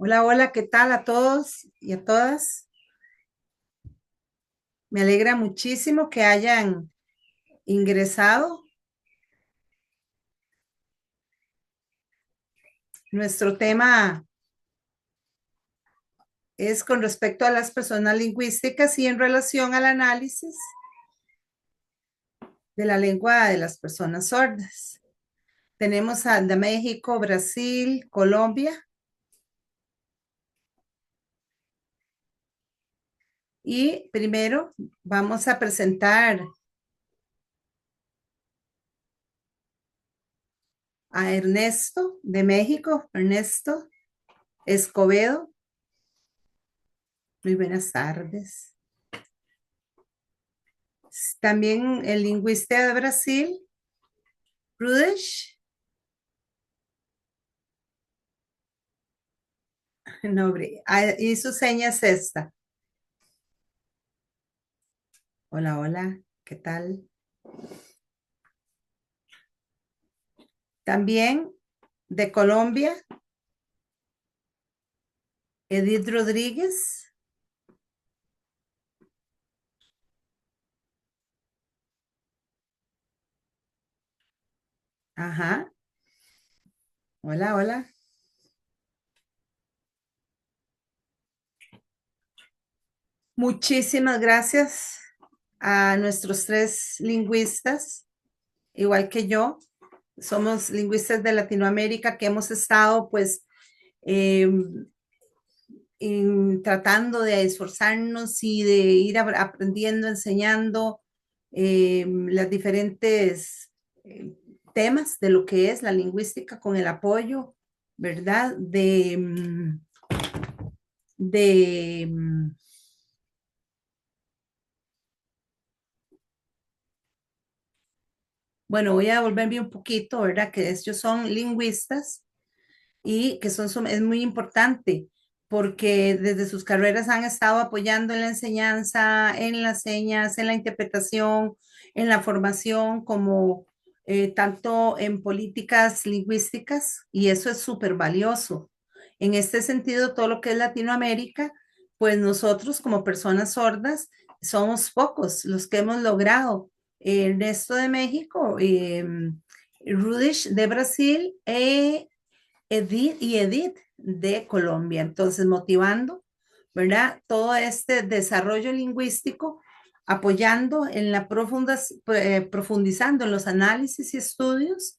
Hola, hola, ¿qué tal a todos y a todas? Me alegra muchísimo que hayan ingresado. Nuestro tema es con respecto a las personas lingüísticas y en relación al análisis de la lengua de las personas sordas. Tenemos de México, Brasil, Colombia y primero vamos a presentar a Ernesto de México. Ernesto Escobedo, muy buenas tardes. También el lingüista de Brasil, Rudesh. Nombre. Y su seña es esta. Hola, hola, ¿qué tal? También de Colombia, Edith Rodríguez. Ajá. Hola, hola. Muchísimas gracias a nuestros tres lingüistas, igual que yo. Somos lingüistas de Latinoamérica que hemos estado, pues, eh, tratando de esforzarnos y de ir aprendiendo, enseñando las diferentes temas de lo que es la lingüística con el apoyo, ¿verdad? De bueno, voy a volverme un poquito, ¿verdad? Que ellos son lingüistas y que es muy importante porque desde sus carreras han estado apoyando en la enseñanza, en las señas, en la interpretación, en la formación, como tanto en políticas lingüísticas, y eso es súper valioso. En este sentido, todo lo que es Latinoamérica, pues nosotros como personas sordas somos pocos los que hemos logrado. Ernesto de México, Rudish de Brasil, Edith de Colombia. Entonces, motivando, ¿verdad? Todo este desarrollo lingüístico, apoyando en profundizando en los análisis y estudios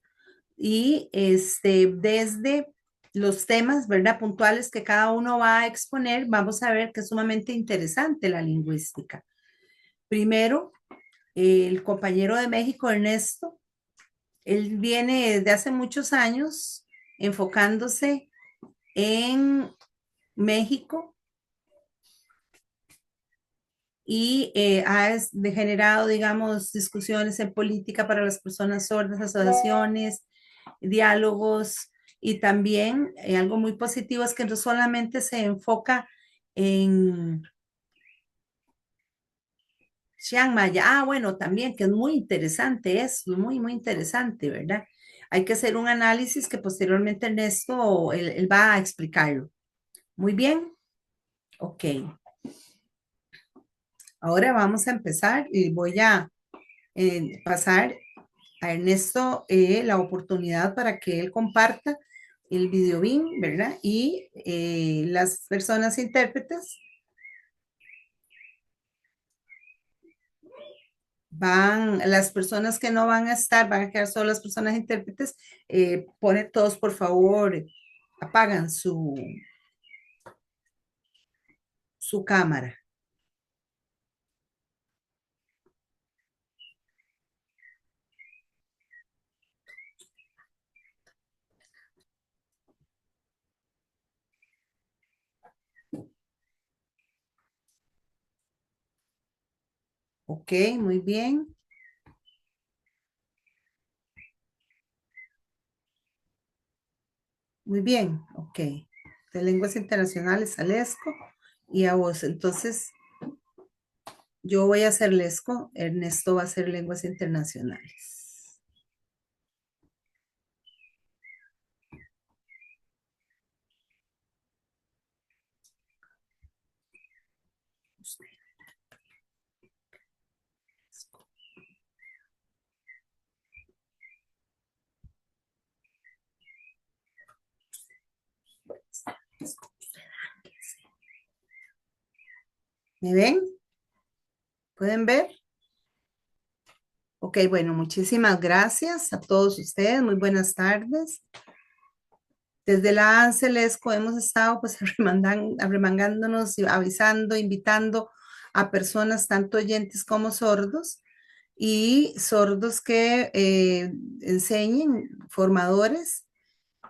y desde los temas, ¿verdad? Puntuales que cada uno va a exponer, vamos a ver que es sumamente interesante la lingüística. Primero, el compañero de México, Ernesto, él viene desde hace muchos años enfocándose en México y generado, digamos, discusiones en política para las personas sordas, asociaciones, diálogos y también algo muy positivo es que no solamente se enfoca en Chiang Mai, bueno, también que es muy interesante, es muy, muy interesante, ¿verdad? Hay que hacer un análisis que posteriormente Ernesto, él va a explicarlo. Muy bien, ok. Ahora vamos a empezar y voy a pasar a Ernesto la oportunidad para que él comparta el video BIM, ¿verdad? Y las personas intérpretes las personas que no van a estar, van a quedar solo las personas intérpretes, ponen todos, por favor, apagan su cámara. Ok, muy bien, muy bien, ok. De lenguas internacionales a Lesco y a vos. Entonces, yo voy a hacer Lesco, Ernesto va a hacer lenguas internacionales. ¿Me ven? ¿Pueden ver? Ok, bueno, muchísimas gracias a todos ustedes. Muy buenas tardes. Desde la ANSELESCO hemos estado pues arremangándonos y avisando, invitando a personas, tanto oyentes como sordos, y sordos que enseñen, formadores,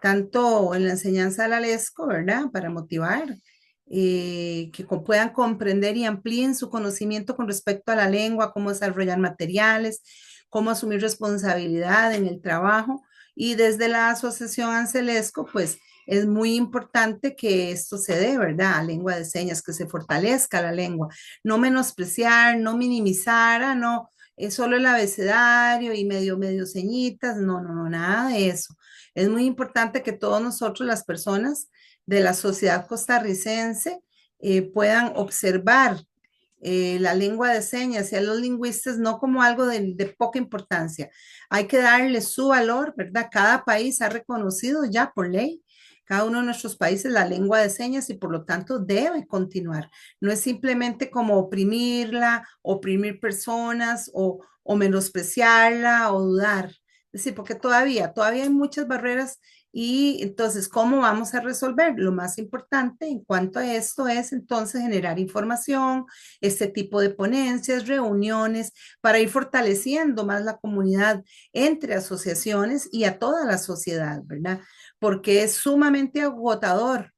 tanto en la enseñanza de la LESCO, ¿verdad? Para motivar, que puedan comprender y amplíen su conocimiento con respecto a la lengua, cómo desarrollar materiales, cómo asumir responsabilidad en el trabajo. Y desde la Asociación Ancelesco, pues es muy importante que esto se dé, ¿verdad? A lengua de señas, que se fortalezca la lengua. No menospreciar, no minimizar, no, es solo el abecedario y medio ceñitas, no, no, no, nada de eso. Es muy importante que todos nosotros, las personas de la sociedad costarricense, puedan observar la lengua de señas y a los lingüistas no como algo de poca importancia. Hay que darle su valor, ¿verdad? Cada país ha reconocido ya por ley, cada uno de nuestros países, la lengua de señas y por lo tanto debe continuar. No es simplemente como oprimirla, oprimir personas o menospreciarla o dudar. Es decir, porque todavía hay muchas barreras y entonces, ¿cómo vamos a resolver? Lo más importante en cuanto a esto es entonces generar información, este tipo de ponencias, reuniones, para ir fortaleciendo más la comunidad entre asociaciones y a toda la sociedad, ¿verdad? Porque es sumamente agotador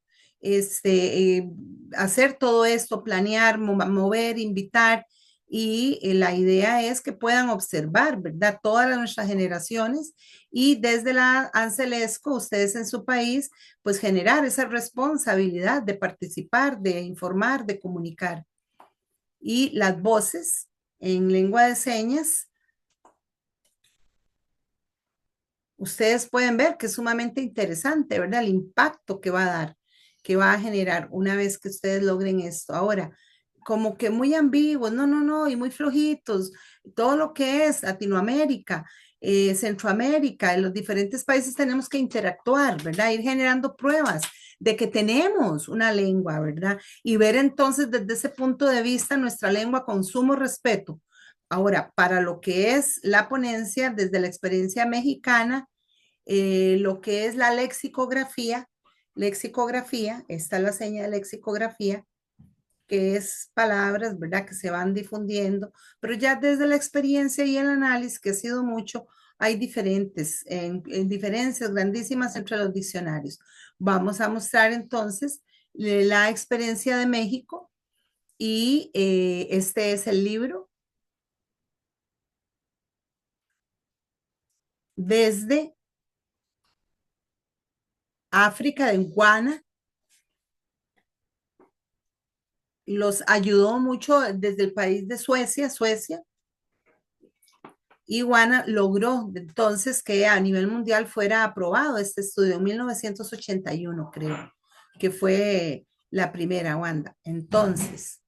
hacer todo esto, planear, mover, invitar. Y la idea es que puedan observar, ¿verdad? Todas nuestras generaciones y desde la Ancelesco, ustedes en su país, pues generar esa responsabilidad de participar, de informar, de comunicar y las voces en lengua de señas, ustedes pueden ver que es sumamente interesante, ¿verdad? El impacto que va a dar, que va a generar una vez que ustedes logren esto. Ahora, como que muy ambiguos, no, no, no, y muy flojitos, todo lo que es Latinoamérica, Centroamérica, en los diferentes países tenemos que interactuar, ¿verdad? Ir generando pruebas de que tenemos una lengua, ¿verdad? Y ver entonces desde ese punto de vista nuestra lengua con sumo respeto. Ahora, para lo que es la ponencia desde la experiencia mexicana, lo que es la lexicografía, está la seña de lexicografía, que es palabras, ¿verdad? Que se van difundiendo, pero ya desde la experiencia y el análisis, que ha sido mucho, hay diferencias grandísimas entre los diccionarios. Vamos a mostrar entonces la experiencia de México y este es el libro desde África, de Guana. Los ayudó mucho desde el país de Suecia, y Guana logró entonces que a nivel mundial fuera aprobado este estudio en 1981, creo, que fue la primera, Wanda. Entonces,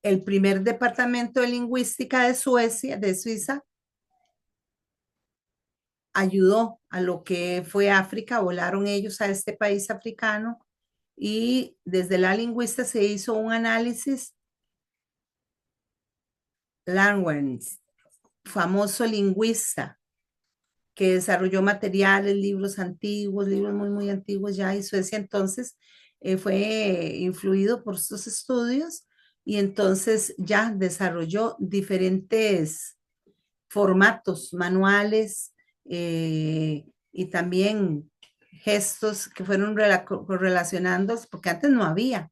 el primer departamento de lingüística de Suiza, ayudó a lo que fue África, volaron ellos a este país africano y desde la lingüista se hizo un análisis. Lanwens, famoso lingüista que desarrolló materiales, libros antiguos, libros muy, muy antiguos ya, y Suecia entonces fue influido por estos estudios y entonces ya desarrolló diferentes formatos, manuales y también gestos que fueron relacionando, porque antes no había.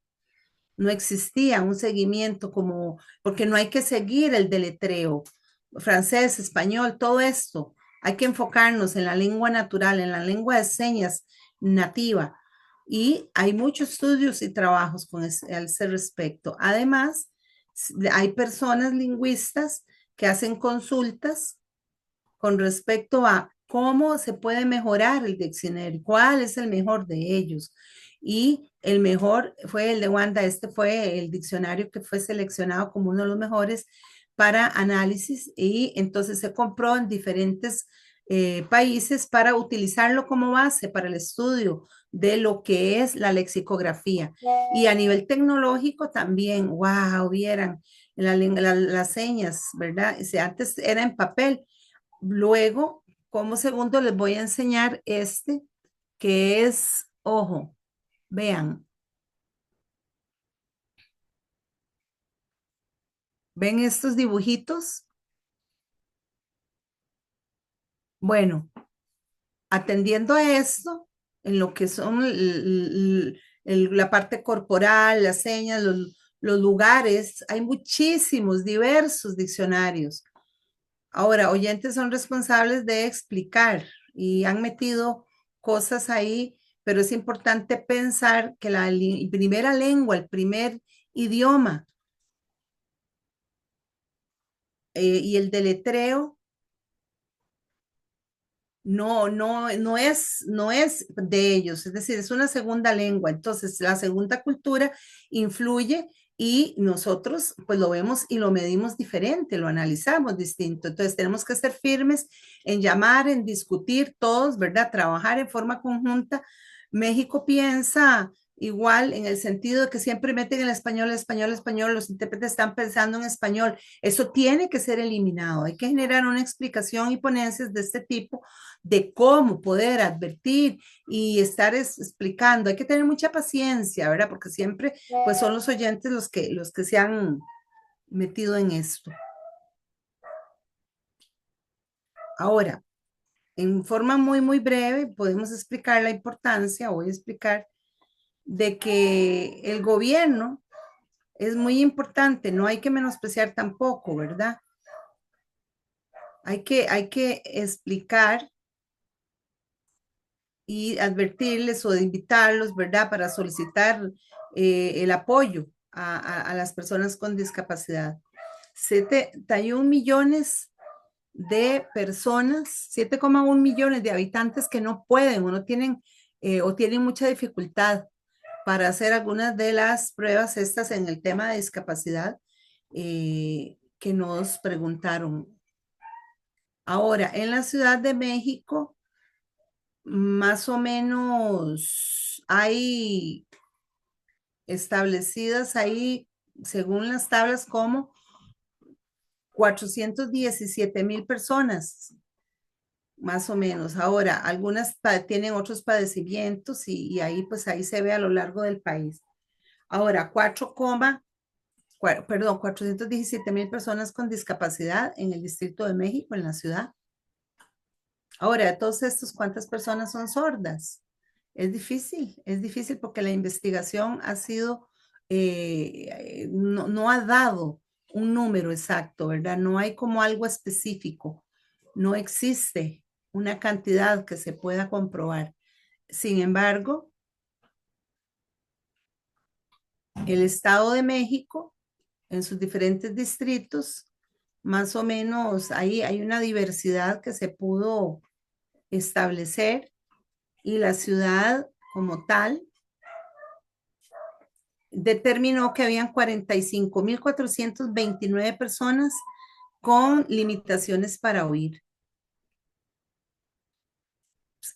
No existía un seguimiento como, porque no hay que seguir el deletreo, francés, español, todo esto. Hay que enfocarnos en la lengua natural, en la lengua de señas nativa. Y hay muchos estudios y trabajos con ese respecto. Además, hay personas lingüistas que hacen consultas con respecto a cómo se puede mejorar el diccionario, cuál es el mejor de ellos. y el mejor fue el de Wanda. Este fue el diccionario que fue seleccionado como uno de los mejores para análisis y entonces se compró en diferentes países para utilizarlo como base para el estudio de lo que es la lexicografía. Y a nivel tecnológico también, wow, vieran las señas, ¿verdad? O sea, antes era en papel. Luego, como segundo, les voy a enseñar este, que es, ojo, vean, ¿ven estos dibujitos? Bueno, atendiendo a esto, en lo que son la parte corporal, las señas, los lugares, hay muchísimos, diversos diccionarios. Ahora, oyentes son responsables de explicar y han metido cosas ahí, pero es importante pensar que la primera lengua, el primer idioma y el deletreo no es de ellos, es decir, es una segunda lengua. Entonces, la segunda cultura influye y nosotros pues lo vemos y lo medimos diferente, lo analizamos distinto. Entonces, tenemos que ser firmes en llamar, en discutir todos, ¿verdad? Trabajar en forma conjunta. México piensa igual en el sentido de que siempre meten el español, español, español, los intérpretes están pensando en español. Eso tiene que ser eliminado. Hay que generar una explicación y ponencias de este tipo de cómo poder advertir y estar explicando. Hay que tener mucha paciencia, ¿verdad? Porque siempre pues son los oyentes los que se han metido en esto. Ahora, en forma muy breve, podemos explicar la importancia, voy a explicar, de que el gobierno es muy importante, no hay que menospreciar tampoco, ¿verdad? Hay que explicar y advertirles o de invitarlos, ¿verdad? Para solicitar el apoyo a las personas con discapacidad. 71 millones de personas, 7,1 millones de habitantes que no pueden o no tienen o tienen mucha dificultad para hacer algunas de las pruebas estas en el tema de discapacidad que nos preguntaron. Ahora, en la Ciudad de México, más o menos hay establecidas ahí, según las tablas, como 417,000 personas, más o menos. Ahora, algunas tienen otros padecimientos y ahí pues ahí se ve a lo largo del país. Ahora, 417,000 personas con discapacidad en el Distrito de México, en la ciudad. Ahora, de todos estos, ¿cuántas personas son sordas? Es difícil porque la investigación ha sido, no ha dado un número exacto, ¿verdad? No hay como algo específico, no existe una cantidad que se pueda comprobar. Sin embargo, el Estado de México, en sus diferentes distritos, más o menos ahí hay una diversidad que se pudo establecer y la ciudad como tal determinó que habían 45,429 personas con limitaciones para oír.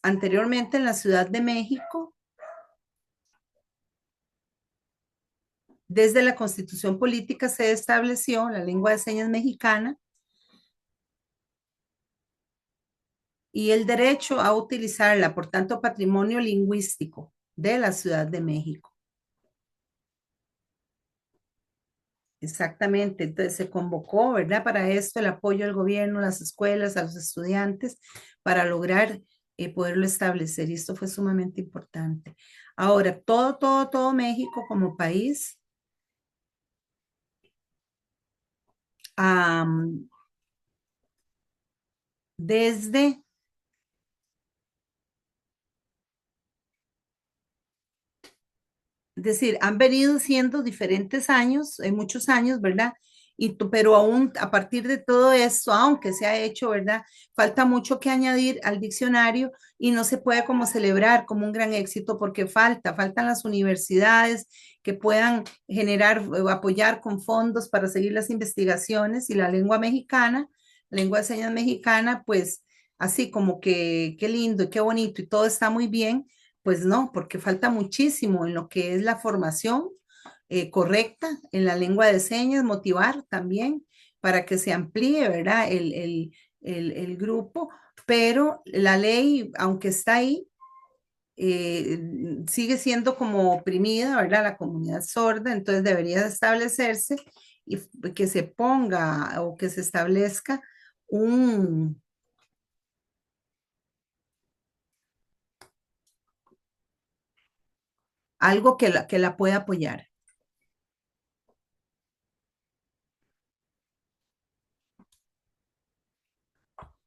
Anteriormente en la Ciudad de México, desde la Constitución Política se estableció la lengua de señas mexicana y el derecho a utilizarla, por tanto, patrimonio lingüístico de la Ciudad de México. Exactamente, entonces se convocó, ¿verdad? Para esto el apoyo al gobierno, a las escuelas, a los estudiantes, para lograr poderlo establecer. Y esto fue sumamente importante. Ahora, todo México como país, um, desde, es decir, han venido siendo diferentes años, muchos años, ¿verdad? Pero aún a partir de todo esto, aunque se ha hecho, ¿verdad? Falta mucho que añadir al diccionario y no se puede como celebrar como un gran éxito porque faltan las universidades que puedan generar o apoyar con fondos para seguir las investigaciones y la lengua mexicana, lengua de señas mexicana, pues así como que qué lindo y qué bonito y todo está muy bien, pues no, porque falta muchísimo en lo que es la formación correcta en la lengua de señas, motivar también para que se amplíe, ¿verdad? El grupo, pero la ley, aunque está ahí, sigue siendo como oprimida, ¿verdad? La comunidad sorda, entonces debería establecerse y que se ponga o que se establezca un, algo que la pueda apoyar.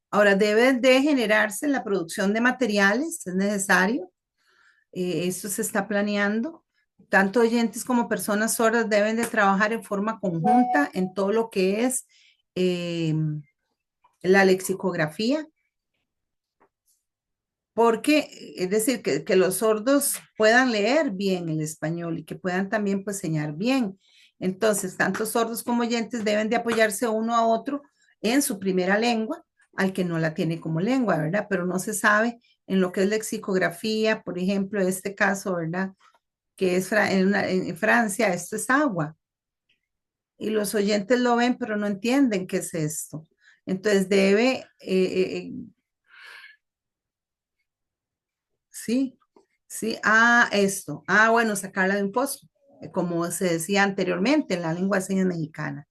Ahora, debe de generarse la producción de materiales, es necesario, esto se está planeando. Tanto oyentes como personas sordas deben de trabajar en forma conjunta en todo lo que es eh, la lexicografía, porque es decir, que los sordos puedan leer bien el español y que puedan también pues enseñar bien. Entonces, tanto sordos como oyentes deben de apoyarse uno a otro en su primera lengua, al que no la tiene como lengua, ¿verdad? Pero no se sabe en lo que es lexicografía, por ejemplo, este caso, ¿verdad? Que es en Francia, esto es agua. Y los oyentes lo ven, pero no entienden qué es esto. Entonces sí, sí, esto, bueno, sacarla de un pozo, como se decía anteriormente en la lengua de señas mexicana.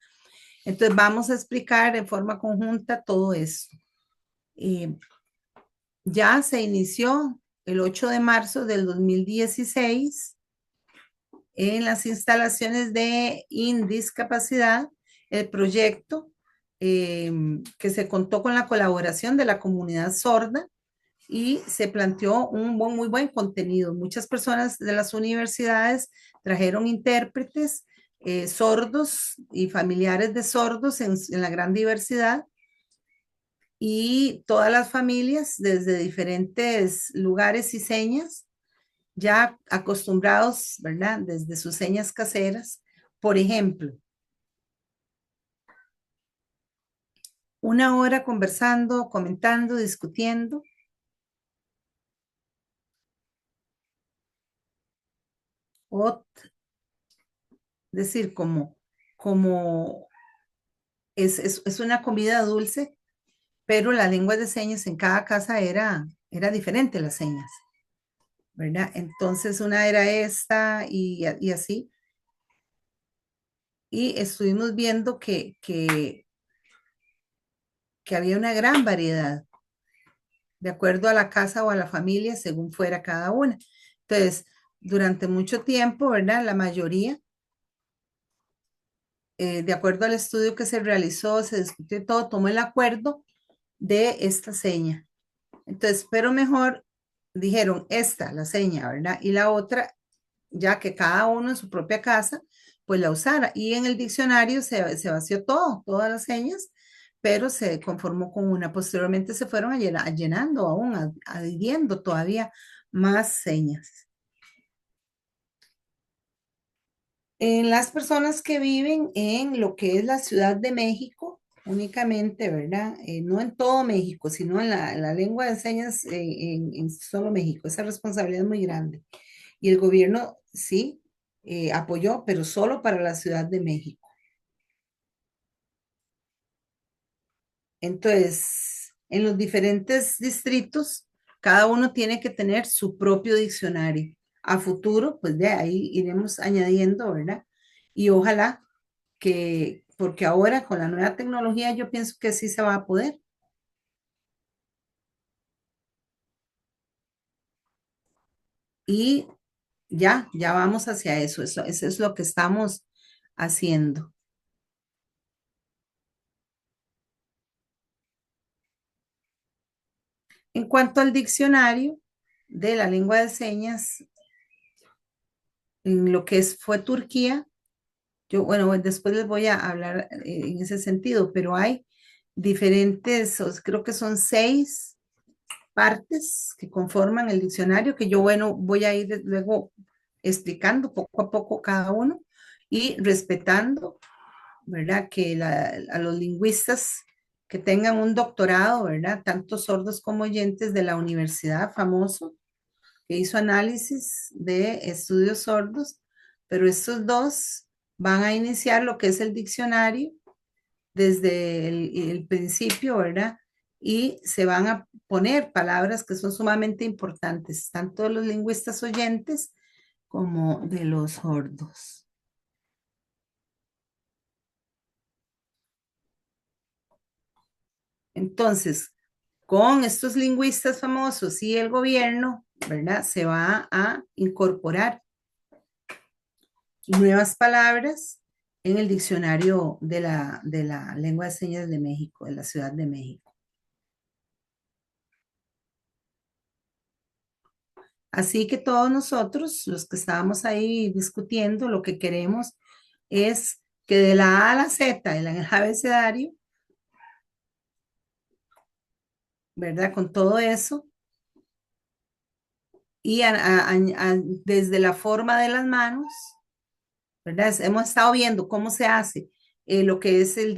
Entonces vamos a explicar en forma conjunta todo esto. Eh, ya se inició el 8 de marzo del 2016 en las instalaciones de Indiscapacidad, el proyecto que se contó con la colaboración de la comunidad sorda y se planteó un muy buen contenido. Muchas personas de las universidades trajeron intérpretes sordos y familiares de sordos en la gran diversidad y todas las familias desde diferentes lugares y señas ya acostumbrados, ¿verdad? Desde sus señas caseras. Por ejemplo, una hora conversando, comentando, discutiendo, o decir, como es una comida dulce, pero la lengua de señas en cada casa era diferente las señas, ¿verdad? Entonces una era esta y así, y estuvimos viendo que había una gran variedad de acuerdo a la casa o a la familia, según fuera cada una. Entonces, durante mucho tiempo, ¿verdad? La mayoría, de acuerdo al estudio que se realizó, se discutió todo, tomó el acuerdo de esta seña. Entonces, pero mejor dijeron esta, la seña, ¿verdad? Y la otra, ya que cada uno en su propia casa, pues la usara. Y en el diccionario se vació todo, todas las señas, pero se conformó con una. Posteriormente se fueron llenando aún, adhiriendo todavía más señas. En las personas que viven en lo que es la Ciudad de México, únicamente, ¿verdad? No en todo México, sino en la lengua de señas en solo México. Esa responsabilidad es muy grande. Y el gobierno sí apoyó, pero solo para la Ciudad de México. Entonces, en los diferentes distritos, cada uno tiene que tener su propio diccionario. A futuro, pues de ahí iremos añadiendo, ¿verdad? Y ojalá porque ahora con la nueva tecnología yo pienso que sí se va a poder. Y ya vamos hacia eso es lo que estamos haciendo. En cuanto al diccionario de la lengua de señas, en lo que fue Turquía, Bueno, después les voy a hablar en ese sentido, pero hay diferentes, creo que son 6 partes que conforman el diccionario, que yo, bueno, voy a ir luego explicando poco a poco cada uno y respetando, ¿verdad? Que a los lingüistas que tengan un doctorado, ¿verdad? Tanto sordos como oyentes de la universidad famoso, que hizo análisis de estudios sordos, pero estos dos van a iniciar lo que es el diccionario desde el principio, ¿verdad? Y se van a poner palabras que son sumamente importantes, tanto de los lingüistas oyentes como de los sordos. Entonces, con estos lingüistas famosos y el gobierno, ¿verdad? Se va a incorporar nuevas palabras en el diccionario de la lengua de señas de México, de la Ciudad de México. Así que todos nosotros, los que estábamos ahí discutiendo, lo que queremos es que de la A a la Z, en el abecedario, ¿verdad? Con todo eso, y desde la forma de las manos, ¿verdad? Hemos estado viendo cómo se hace lo que es el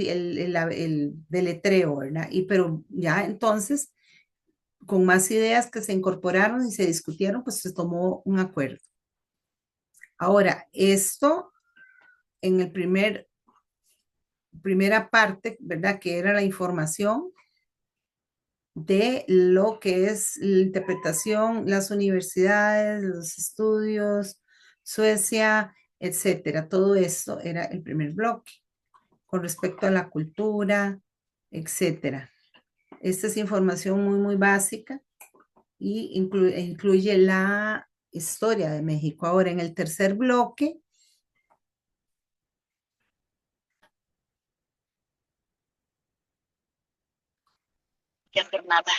deletreo, ¿verdad? Pero ya entonces, con más ideas que se incorporaron y se discutieron, pues se tomó un acuerdo. Ahora, esto en el primera parte, ¿verdad? Que era la información de lo que es la interpretación, las universidades, los estudios, Suecia, etcétera. Todo esto era el primer bloque con respecto a la cultura, etcétera. Esta es información muy, muy básica y incluye la historia de México. Ahora, en el tercer bloque, Que hacer nada.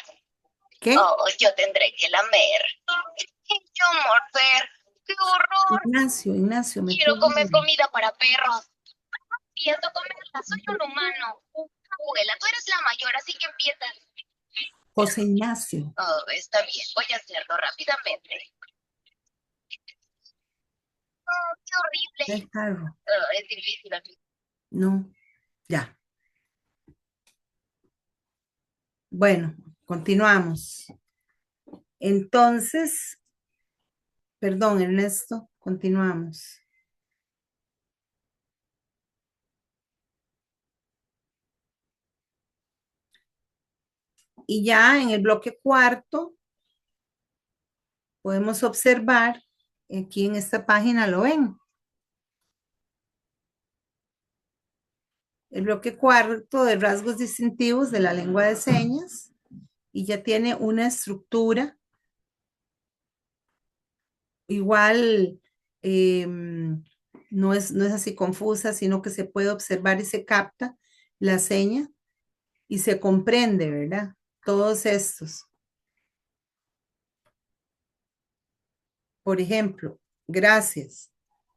¿qué? Oh, yo tendré que lamer. Y yo morder. ¡Qué horror! Ignacio, me Quiero tiene. comer comida para perros. Pienso comerla, soy un humano. Abuela, tú eres la mayor, así que empieza. José Ignacio, Oh, está bien, voy a hacerlo rápidamente. Oh, qué horrible. el carro. Oh, es difícil aquí. No, ya. Bueno, continuamos. Entonces, perdón, Ernesto, continuamos. Y ya en el bloque cuarto podemos observar, aquí en esta página lo ven, el bloque cuarto de rasgos distintivos de la lengua de señas y ya tiene una estructura igual, no es así confusa, sino que se puede observar y se capta la seña y se comprende, ¿verdad? Todos estos. Por ejemplo, gracias.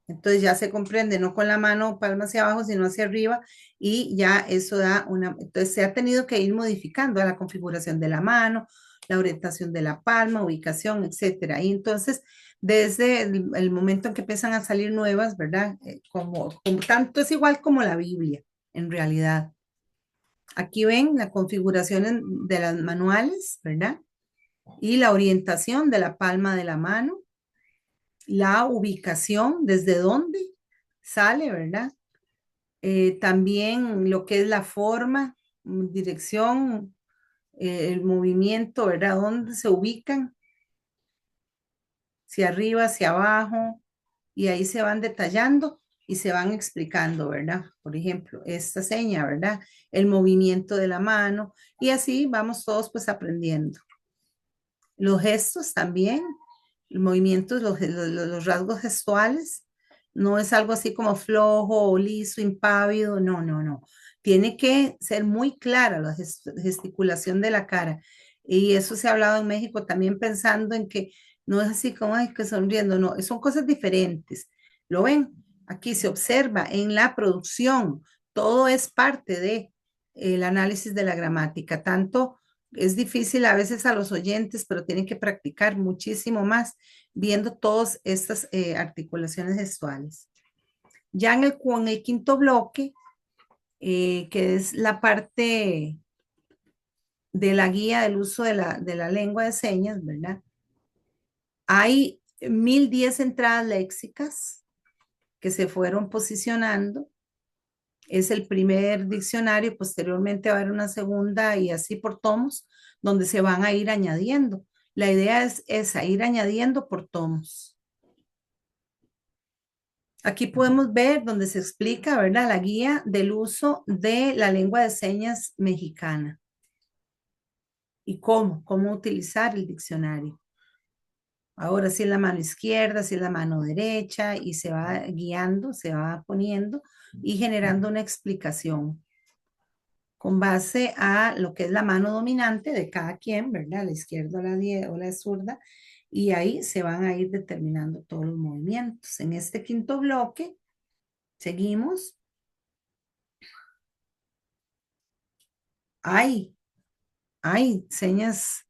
Entonces ya se comprende, no con la mano palma hacia abajo, sino hacia arriba, y ya eso da entonces se ha tenido que ir modificando la configuración de la mano, la orientación de la palma, ubicación, etcétera. Y entonces, desde el momento en que empiezan a salir nuevas, ¿verdad? Como tanto es igual como la Biblia, en realidad. Aquí ven la configuración de las manuales, ¿verdad? Y la orientación de la palma de la mano, la ubicación, desde dónde sale, ¿verdad? También lo que es la forma, dirección, el movimiento, ¿verdad? ¿Dónde se ubican? Si arriba, hacia abajo, y ahí se van detallando y se van explicando, ¿verdad? Por ejemplo, esta seña, ¿verdad? El movimiento de la mano, y así vamos todos pues aprendiendo. Los gestos también, el movimiento, los rasgos gestuales, no es algo así como flojo o liso, impávido, no, no, no. Tiene que ser muy clara la gesticulación de la cara. Y eso se ha hablado en México también pensando en que no es así como ay, que sonriendo, no, son cosas diferentes. ¿Lo ven? Aquí se observa en la producción, todo es parte de el análisis de la gramática, tanto es difícil a veces a los oyentes, pero tienen que practicar muchísimo más viendo todas estas articulaciones gestuales. Ya en el quinto bloque, que es la parte de la guía del uso de la lengua de señas, ¿verdad? Hay 1010 entradas léxicas que se fueron posicionando. Es el primer diccionario, posteriormente va a haber una segunda y así por tomos, donde se van a ir añadiendo. La idea es esa, ir añadiendo por tomos. Aquí podemos ver donde se explica, ¿verdad? La guía del uso de la lengua de señas mexicana y cómo utilizar el diccionario. Ahora si es la mano izquierda, si es la mano derecha y se va guiando, se va poniendo y generando una explicación con base a lo que es la mano dominante de cada quien, ¿verdad? La izquierda o la zurda, y ahí se van a ir determinando todos los movimientos. En este quinto bloque, seguimos. Hay, hay señas,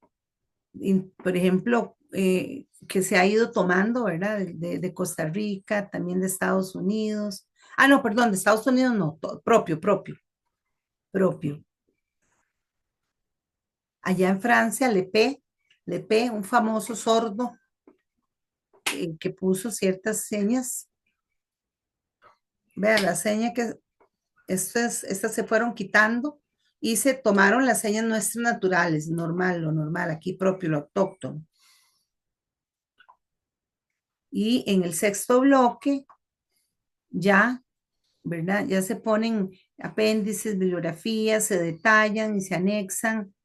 por ejemplo, que se ha ido tomando, ¿verdad? De Costa Rica, también de Estados Unidos. Ah, no, perdón, de Estados Unidos no, propio. Allá en Francia, Lepé, un famoso sordo que puso ciertas señas. Vea, la seña que estas se fueron quitando y se tomaron las señas nuestras naturales, normal, lo normal, aquí propio, lo autóctono. Y en el sexto bloque ya, ¿verdad? Ya se ponen apéndices, bibliografías, se detallan y se anexan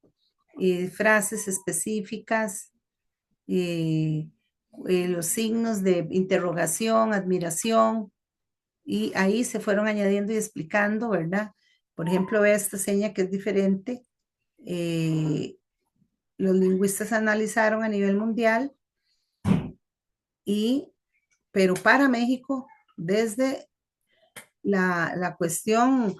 frases específicas, eh, los signos de interrogación, admiración, y ahí se fueron añadiendo y explicando, ¿verdad? Por ejemplo, ve esta seña que es diferente. eh, los lingüistas analizaron a nivel mundial pero para México, desde la cuestión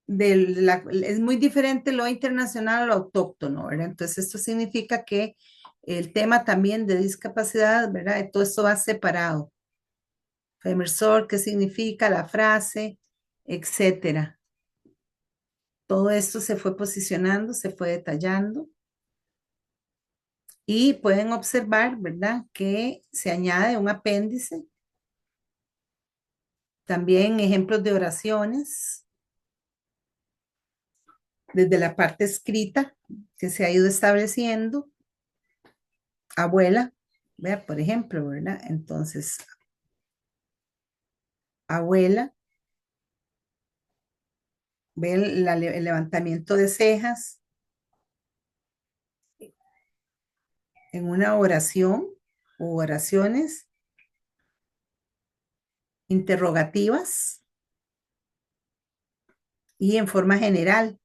es muy diferente lo internacional a lo autóctono, ¿verdad? Entonces, esto significa que el tema también de discapacidad, ¿verdad? Todo esto va separado. Femersor, qué significa la frase, etcétera. Todo esto se fue posicionando, se fue detallando y pueden observar, ¿verdad? Que se añade un apéndice, también ejemplos de oraciones, desde la parte escrita que se ha ido estableciendo. Abuela, vea, por ejemplo, ¿verdad? Entonces, abuela, ve el levantamiento de cejas en una oración o oraciones interrogativas y en forma general.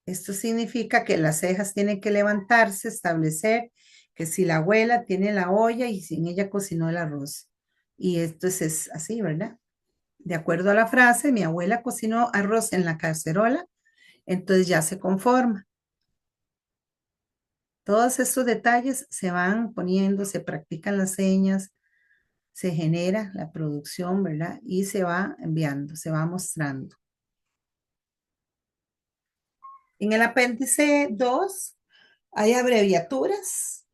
Esto significa que las cejas tienen que levantarse, establecer que si la abuela tiene la olla y sin ella cocinó el arroz. Y esto es así, ¿verdad? De acuerdo a la frase, mi abuela cocinó arroz en la cacerola, entonces ya se conforma. Todos estos detalles se van poniendo, se practican las señas, se genera la producción, ¿verdad? Y se va enviando, se va mostrando. En el apéndice 2 hay abreviaturas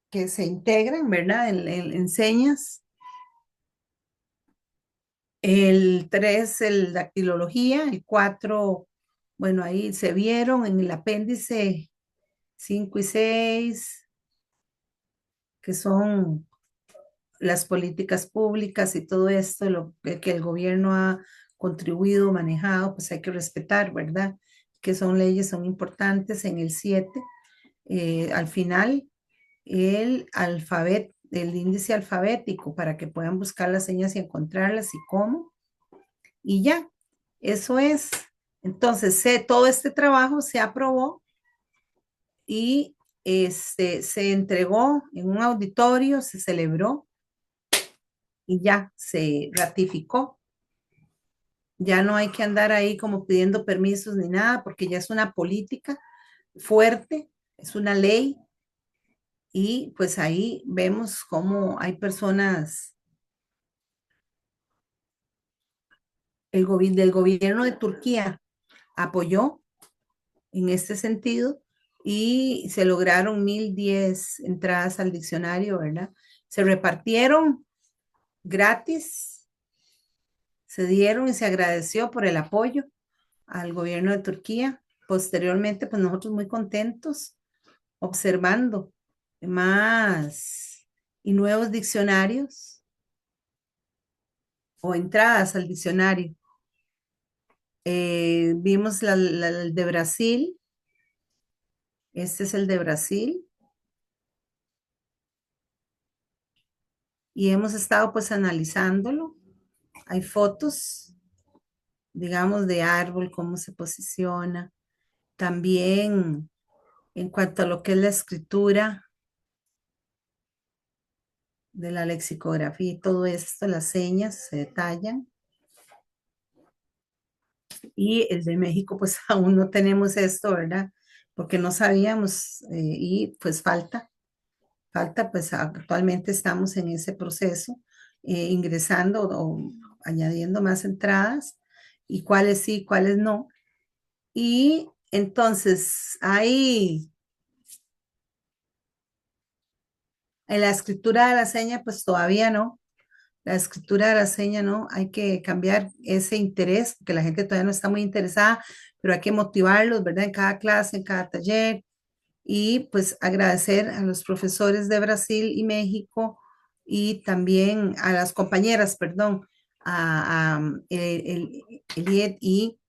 que se integran, ¿verdad? En señas. El 3, el dactilología, el 4, bueno, ahí se vieron en el apéndice 5 y 6, que son las políticas públicas y todo esto, lo que el gobierno ha contribuido, manejado, pues hay que respetar, ¿verdad? Que son leyes, son importantes. En el 7, al final, el índice alfabético para que puedan buscar las señas y encontrarlas y cómo. Y ya, eso es. Entonces, todo este trabajo se aprobó y se entregó en un auditorio, se celebró y ya se ratificó. Ya no hay que andar ahí como pidiendo permisos ni nada, porque ya es una política fuerte, es una ley y pues ahí vemos cómo hay personas, del gobierno de Turquía apoyó en este sentido y se lograron 1010 entradas al diccionario, ¿verdad? Se repartieron gratis, se dieron y se agradeció por el apoyo al gobierno de Turquía. Posteriormente, pues nosotros muy contentos observando más y nuevos diccionarios o entradas al diccionario. Vimos el de Brasil, este es el de Brasil, y hemos estado pues analizándolo. Hay fotos, digamos, de árbol, cómo se posiciona. También en cuanto a lo que es la escritura, de la lexicografía y todo esto, las señas se detallan. Y el de México, pues aún no tenemos esto, ¿verdad? Porque no sabíamos y pues falta, pues actualmente estamos en ese proceso, ingresando o añadiendo más entradas y cuáles sí, cuáles no. Y entonces, ahí en la escritura de la seña, pues todavía no. La escritura de la seña, ¿no? Hay que cambiar ese interés, porque la gente todavía no está muy interesada, pero hay que motivarlos, ¿verdad? En cada clase, en cada taller, y pues agradecer a los profesores de Brasil y México y también a las compañeras, perdón, el IED, y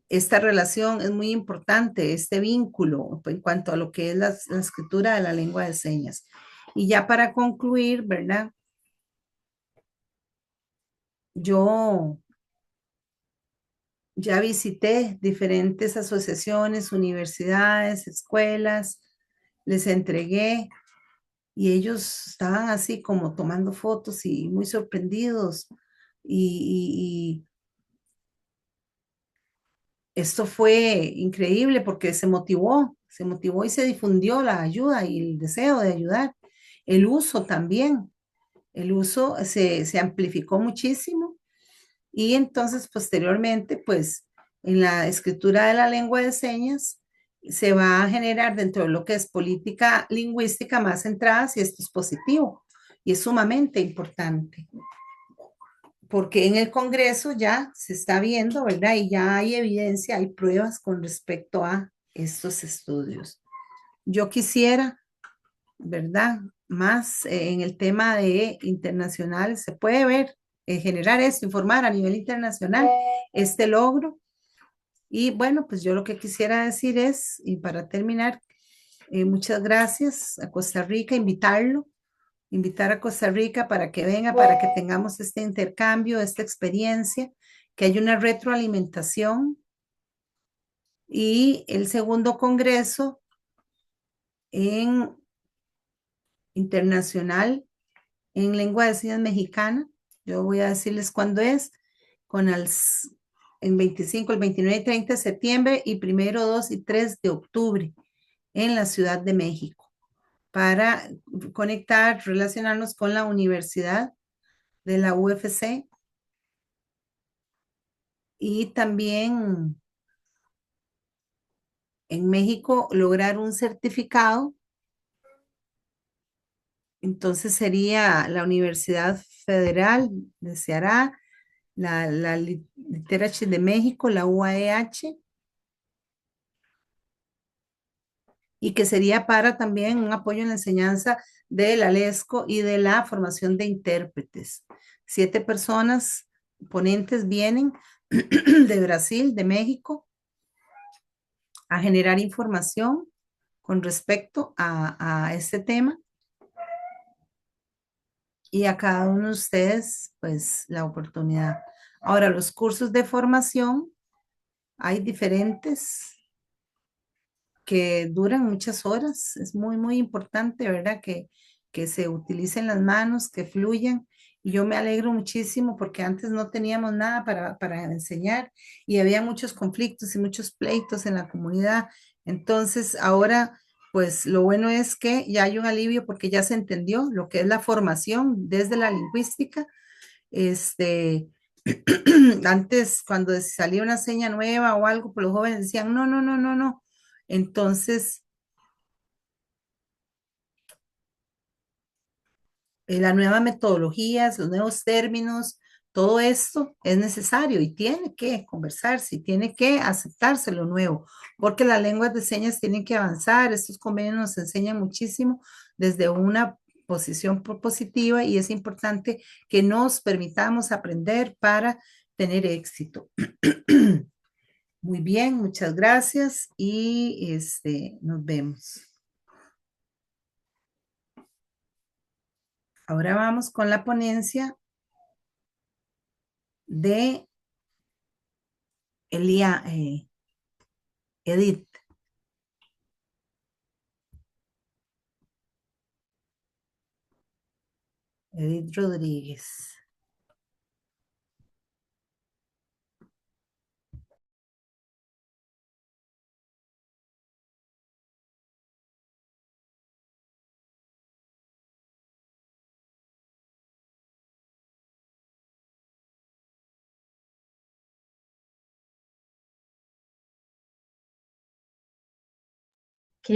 esta relación es muy importante, este vínculo en cuanto a lo que es la escritura de la lengua de señas. Y ya para concluir, ¿verdad? Yo ya visité diferentes asociaciones, universidades, escuelas, les entregué y ellos estaban así como tomando fotos y muy sorprendidos. Y esto fue increíble porque se motivó y se difundió la ayuda y el deseo de ayudar. El uso también, el uso se amplificó muchísimo. Y entonces, posteriormente, pues en la escritura de la lengua de señas se va a generar dentro de lo que es política lingüística más entradas y esto es positivo y es sumamente importante porque en el Congreso ya se está viendo, ¿verdad? Y ya hay evidencia, hay pruebas con respecto a estos estudios. Yo quisiera, ¿verdad? Más en el tema de internacional, se puede ver, generar esto, informar a nivel internacional este logro. Y bueno, pues yo lo que quisiera decir es, y para terminar, muchas gracias a Costa Rica, invitar a Costa Rica para que venga, para que tengamos este intercambio, esta experiencia, que haya una retroalimentación. Y el segundo congreso en internacional en lengua de señas mexicana. Yo voy a decirles cuándo es, con en 25, el 29 y 30 de septiembre y primero, 2 y 3 de octubre en la Ciudad de México, para conectar, relacionarnos con la Universidad de la UFC y también en México lograr un certificado. Entonces sería la Universidad Federal de Ceará, la Literature de México, la UAEH, y que sería para también un apoyo en la enseñanza de la LESCO y de la formación de intérpretes. 7 personas ponentes vienen de Brasil, de México, a generar información con respecto a este tema y a cada uno de ustedes, pues la oportunidad. Ahora, los cursos de formación, hay diferentes que duran muchas horas. Es muy, muy importante, ¿verdad? Que se utilicen las manos, que fluyan Y yo me alegro muchísimo porque antes no teníamos nada para enseñar y había muchos conflictos y muchos pleitos en la comunidad. Entonces, ahora, pues lo bueno es que ya hay un alivio porque ya se entendió lo que es la formación desde la lingüística. Este, antes, cuando salía una seña nueva o algo, pues los jóvenes decían, no, no, no, no, no. Entonces, las nuevas metodologías, los nuevos términos, todo esto es necesario y tiene que conversarse y tiene que aceptarse lo nuevo, porque las lenguas de señas tienen que avanzar. Estos convenios nos enseñan muchísimo desde una posición propositiva y es importante que nos permitamos aprender para tener éxito. Muy bien, muchas gracias y nos vemos. Ahora vamos con la ponencia de Elia, Edith, Edith Rodríguez. Ok,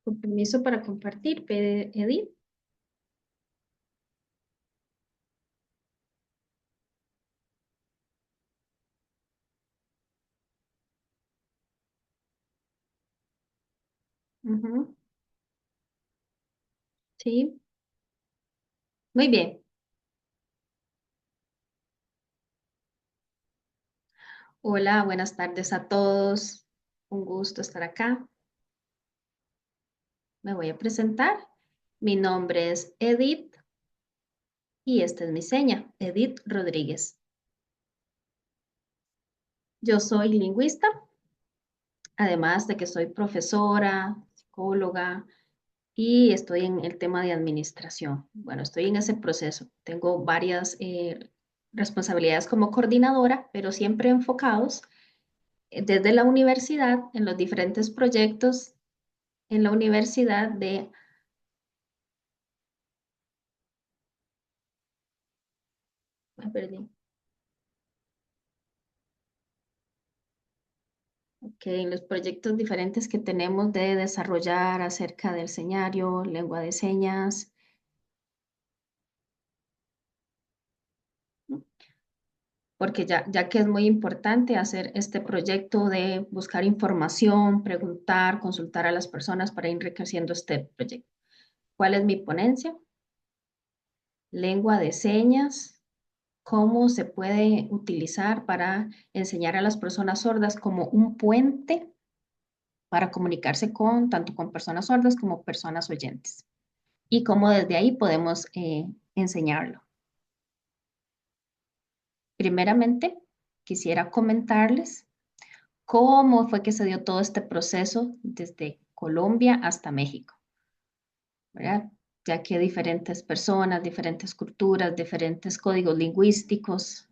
con permiso para compartir, Edith. Ujú, sí, muy bien. Hola, buenas tardes a todos. Un gusto estar acá. Me voy a presentar. Mi nombre es Edith y esta es mi seña, Edith Rodríguez. Yo soy lingüista, además de que soy profesora, psicóloga y estoy en el tema de administración. Bueno, estoy en ese proceso. Tengo varias responsabilidades como coordinadora, pero siempre enfocados desde la universidad en los diferentes proyectos en la universidad de... Me perdí. Ok, en los proyectos diferentes que tenemos de desarrollar acerca del señario, lengua de señas, porque ya que es muy importante hacer este proyecto de buscar información, preguntar, consultar a las personas para ir enriqueciendo este proyecto. ¿Cuál es mi ponencia? Lengua de señas, cómo se puede utilizar para enseñar a las personas sordas como un puente para comunicarse con tanto con personas sordas como personas oyentes y cómo desde ahí podemos enseñarlo. Primeramente, quisiera comentarles cómo fue que se dio todo este proceso desde Colombia hasta México, ¿verdad? Ya que diferentes personas, diferentes culturas, diferentes códigos lingüísticos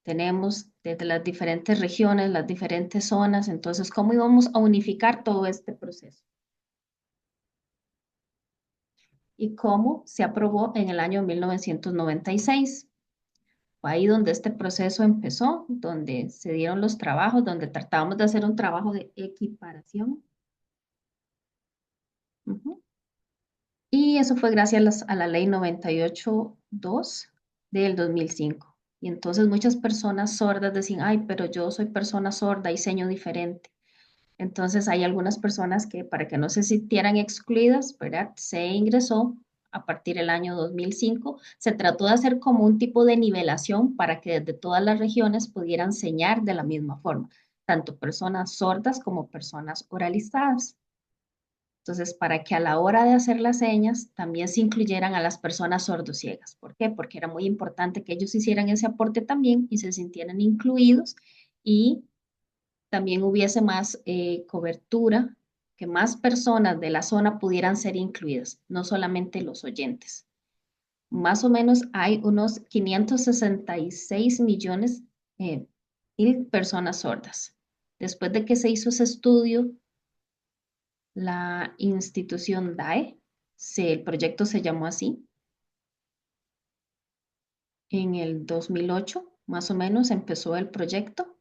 tenemos desde las diferentes regiones, las diferentes zonas, entonces, ¿cómo íbamos a unificar todo este proceso? Y cómo se aprobó en el año 1996. Fue ahí donde este proceso empezó, donde se dieron los trabajos, donde tratábamos de hacer un trabajo de equiparación. Ujú. Y eso fue gracias a la ley 98.2 del 2005. Y entonces muchas personas sordas decían, ay, pero yo soy persona sorda y seño diferente. Entonces hay algunas personas que para que no se sintieran excluidas, ¿verdad? Se ingresó a partir del año 2005. Se trató de hacer como un tipo de nivelación para que desde todas las regiones pudieran señar de la misma forma, tanto personas sordas como personas oralizadas. Entonces, para que a la hora de hacer las señas también se incluyeran a las personas sordociegas. ¿Por qué? Porque era muy importante que ellos hicieran ese aporte también y se sintieran incluidos y también hubiese más cobertura que más personas de la zona pudieran ser incluidas, no solamente los oyentes. Más o menos hay unos 566 millones mil personas sordas. Después de que se hizo ese estudio, la institución DAE, el proyecto se llamó así, en el 2008, más o menos, empezó el proyecto.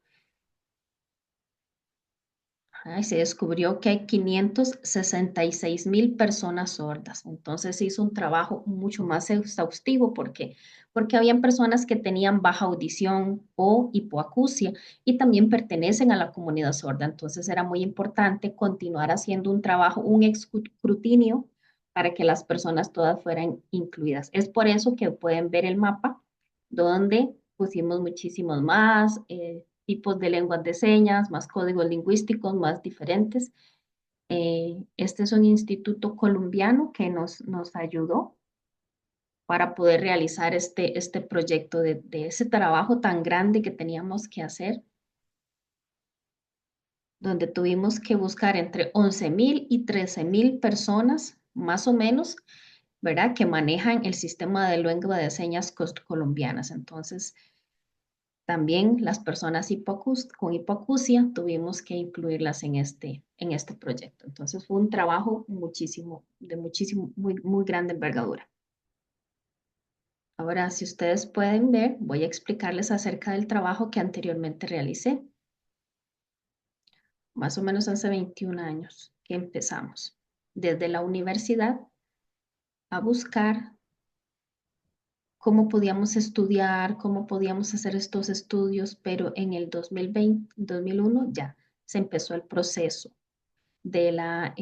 Y se descubrió que hay 566,000 personas sordas. Entonces se hizo un trabajo mucho más exhaustivo porque habían personas que tenían baja audición o hipoacusia y también pertenecen a la comunidad sorda. Entonces era muy importante continuar haciendo un trabajo, un escrutinio para que las personas todas fueran incluidas. Es por eso que pueden ver el mapa donde pusimos muchísimos más. Tipos de lenguas de señas, más códigos lingüísticos, más diferentes. Este es un instituto colombiano que nos ayudó para poder realizar este proyecto de ese trabajo tan grande que teníamos que hacer, donde tuvimos que buscar entre 11,000 y 13,000 personas, más o menos, ¿verdad? Que manejan el sistema de lengua de señas colombianas. Entonces, también las personas con hipoacusia tuvimos que incluirlas en este proyecto. Entonces fue un trabajo muy grande envergadura. Ahora, si ustedes pueden ver, voy a explicarles acerca del trabajo que anteriormente realicé, más o menos hace 21 años que empezamos, desde la universidad a buscar cómo podíamos estudiar, cómo podíamos hacer estos estudios, pero en el 2001 ya se empezó el proceso de la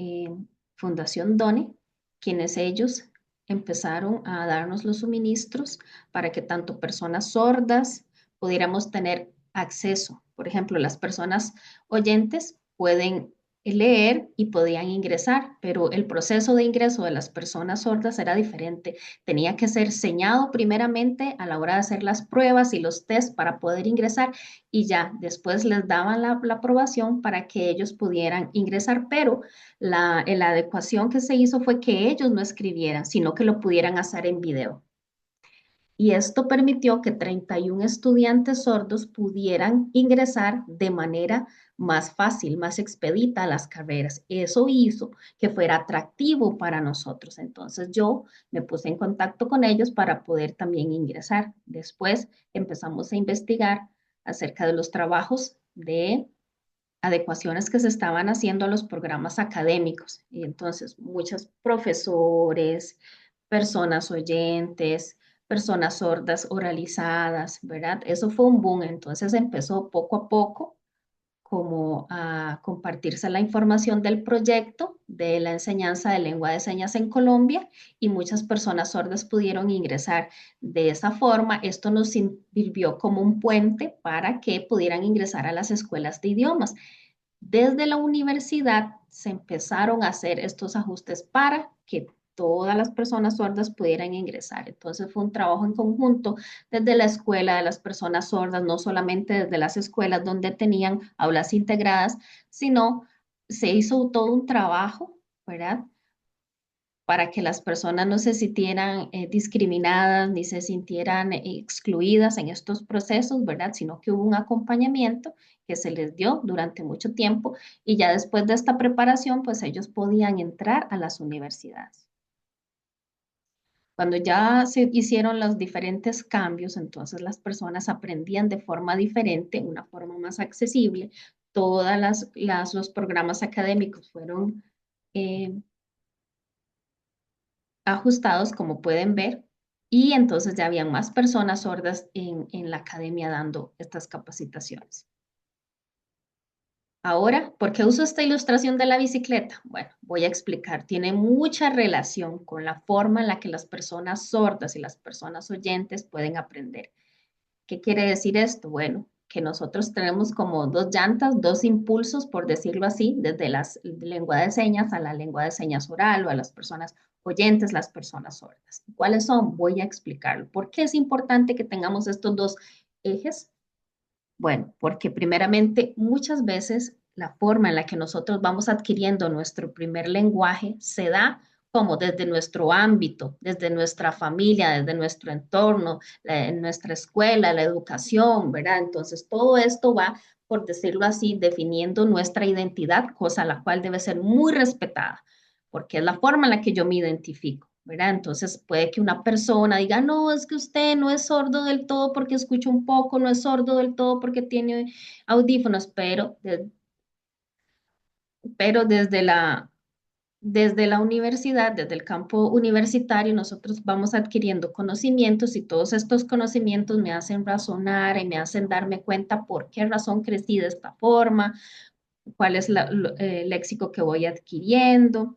Fundación DONE, quienes ellos empezaron a darnos los suministros para que tanto personas sordas pudiéramos tener acceso. Por ejemplo, las personas oyentes pueden leer y podían ingresar, pero el proceso de ingreso de las personas sordas era diferente. Tenía que ser señado primeramente a la hora de hacer las pruebas y los test para poder ingresar y ya después les daban la aprobación para que ellos pudieran ingresar, pero la adecuación que se hizo fue que ellos no escribieran, sino que lo pudieran hacer en video. Y esto permitió que 31 estudiantes sordos pudieran ingresar de manera más fácil, más expedita a las carreras. Eso hizo que fuera atractivo para nosotros. Entonces yo me puse en contacto con ellos para poder también ingresar. Después empezamos a investigar acerca de los trabajos de adecuaciones que se estaban haciendo a los programas académicos. Y entonces muchos profesores, personas oyentes, personas sordas oralizadas, ¿verdad? Eso fue un boom. Entonces empezó poco a poco como a compartirse la información del proyecto de la enseñanza de lengua de señas en Colombia y muchas personas sordas pudieron ingresar. De esa forma, esto nos sirvió como un puente para que pudieran ingresar a las escuelas de idiomas. Desde la universidad se empezaron a hacer estos ajustes para que todas las personas sordas pudieran ingresar. Entonces fue un trabajo en conjunto desde la escuela de las personas sordas, no solamente desde las escuelas donde tenían aulas integradas, sino se hizo todo un trabajo, ¿verdad? Para que las personas no se sintieran discriminadas ni se sintieran excluidas en estos procesos, ¿verdad? Sino que hubo un acompañamiento que se les dio durante mucho tiempo y ya después de esta preparación, pues ellos podían entrar a las universidades. Cuando ya se hicieron los diferentes cambios, entonces las personas aprendían de forma diferente, una forma más accesible. Todas los programas académicos fueron ajustados, como pueden ver, y entonces ya habían más personas sordas en la academia dando estas capacitaciones. Ahora, ¿por qué uso esta ilustración de la bicicleta? Bueno, voy a explicar. Tiene mucha relación con la forma en la que las personas sordas y las personas oyentes pueden aprender. ¿Qué quiere decir esto? Bueno, que nosotros tenemos como dos llantas, dos impulsos, por decirlo así, desde la lengua de señas a la lengua de señas oral o a las personas oyentes, las personas sordas. ¿Cuáles son? Voy a explicarlo. ¿Por qué es importante que tengamos estos dos ejes? Bueno, porque primeramente muchas veces la forma en la que nosotros vamos adquiriendo nuestro primer lenguaje se da como desde nuestro ámbito, desde nuestra familia, desde nuestro entorno, en nuestra escuela, la educación, ¿verdad? Entonces, todo esto va, por decirlo así, definiendo nuestra identidad, cosa la cual debe ser muy respetada, porque es la forma en la que yo me identifico, ¿verdad? Entonces, puede que una persona diga, no, es que usted no es sordo del todo porque escucha un poco, no es sordo del todo porque tiene audífonos, pero desde la universidad, desde el campo universitario, nosotros vamos adquiriendo conocimientos y todos estos conocimientos me hacen razonar y me hacen darme cuenta por qué razón crecí de esta forma, cuál es el léxico que voy adquiriendo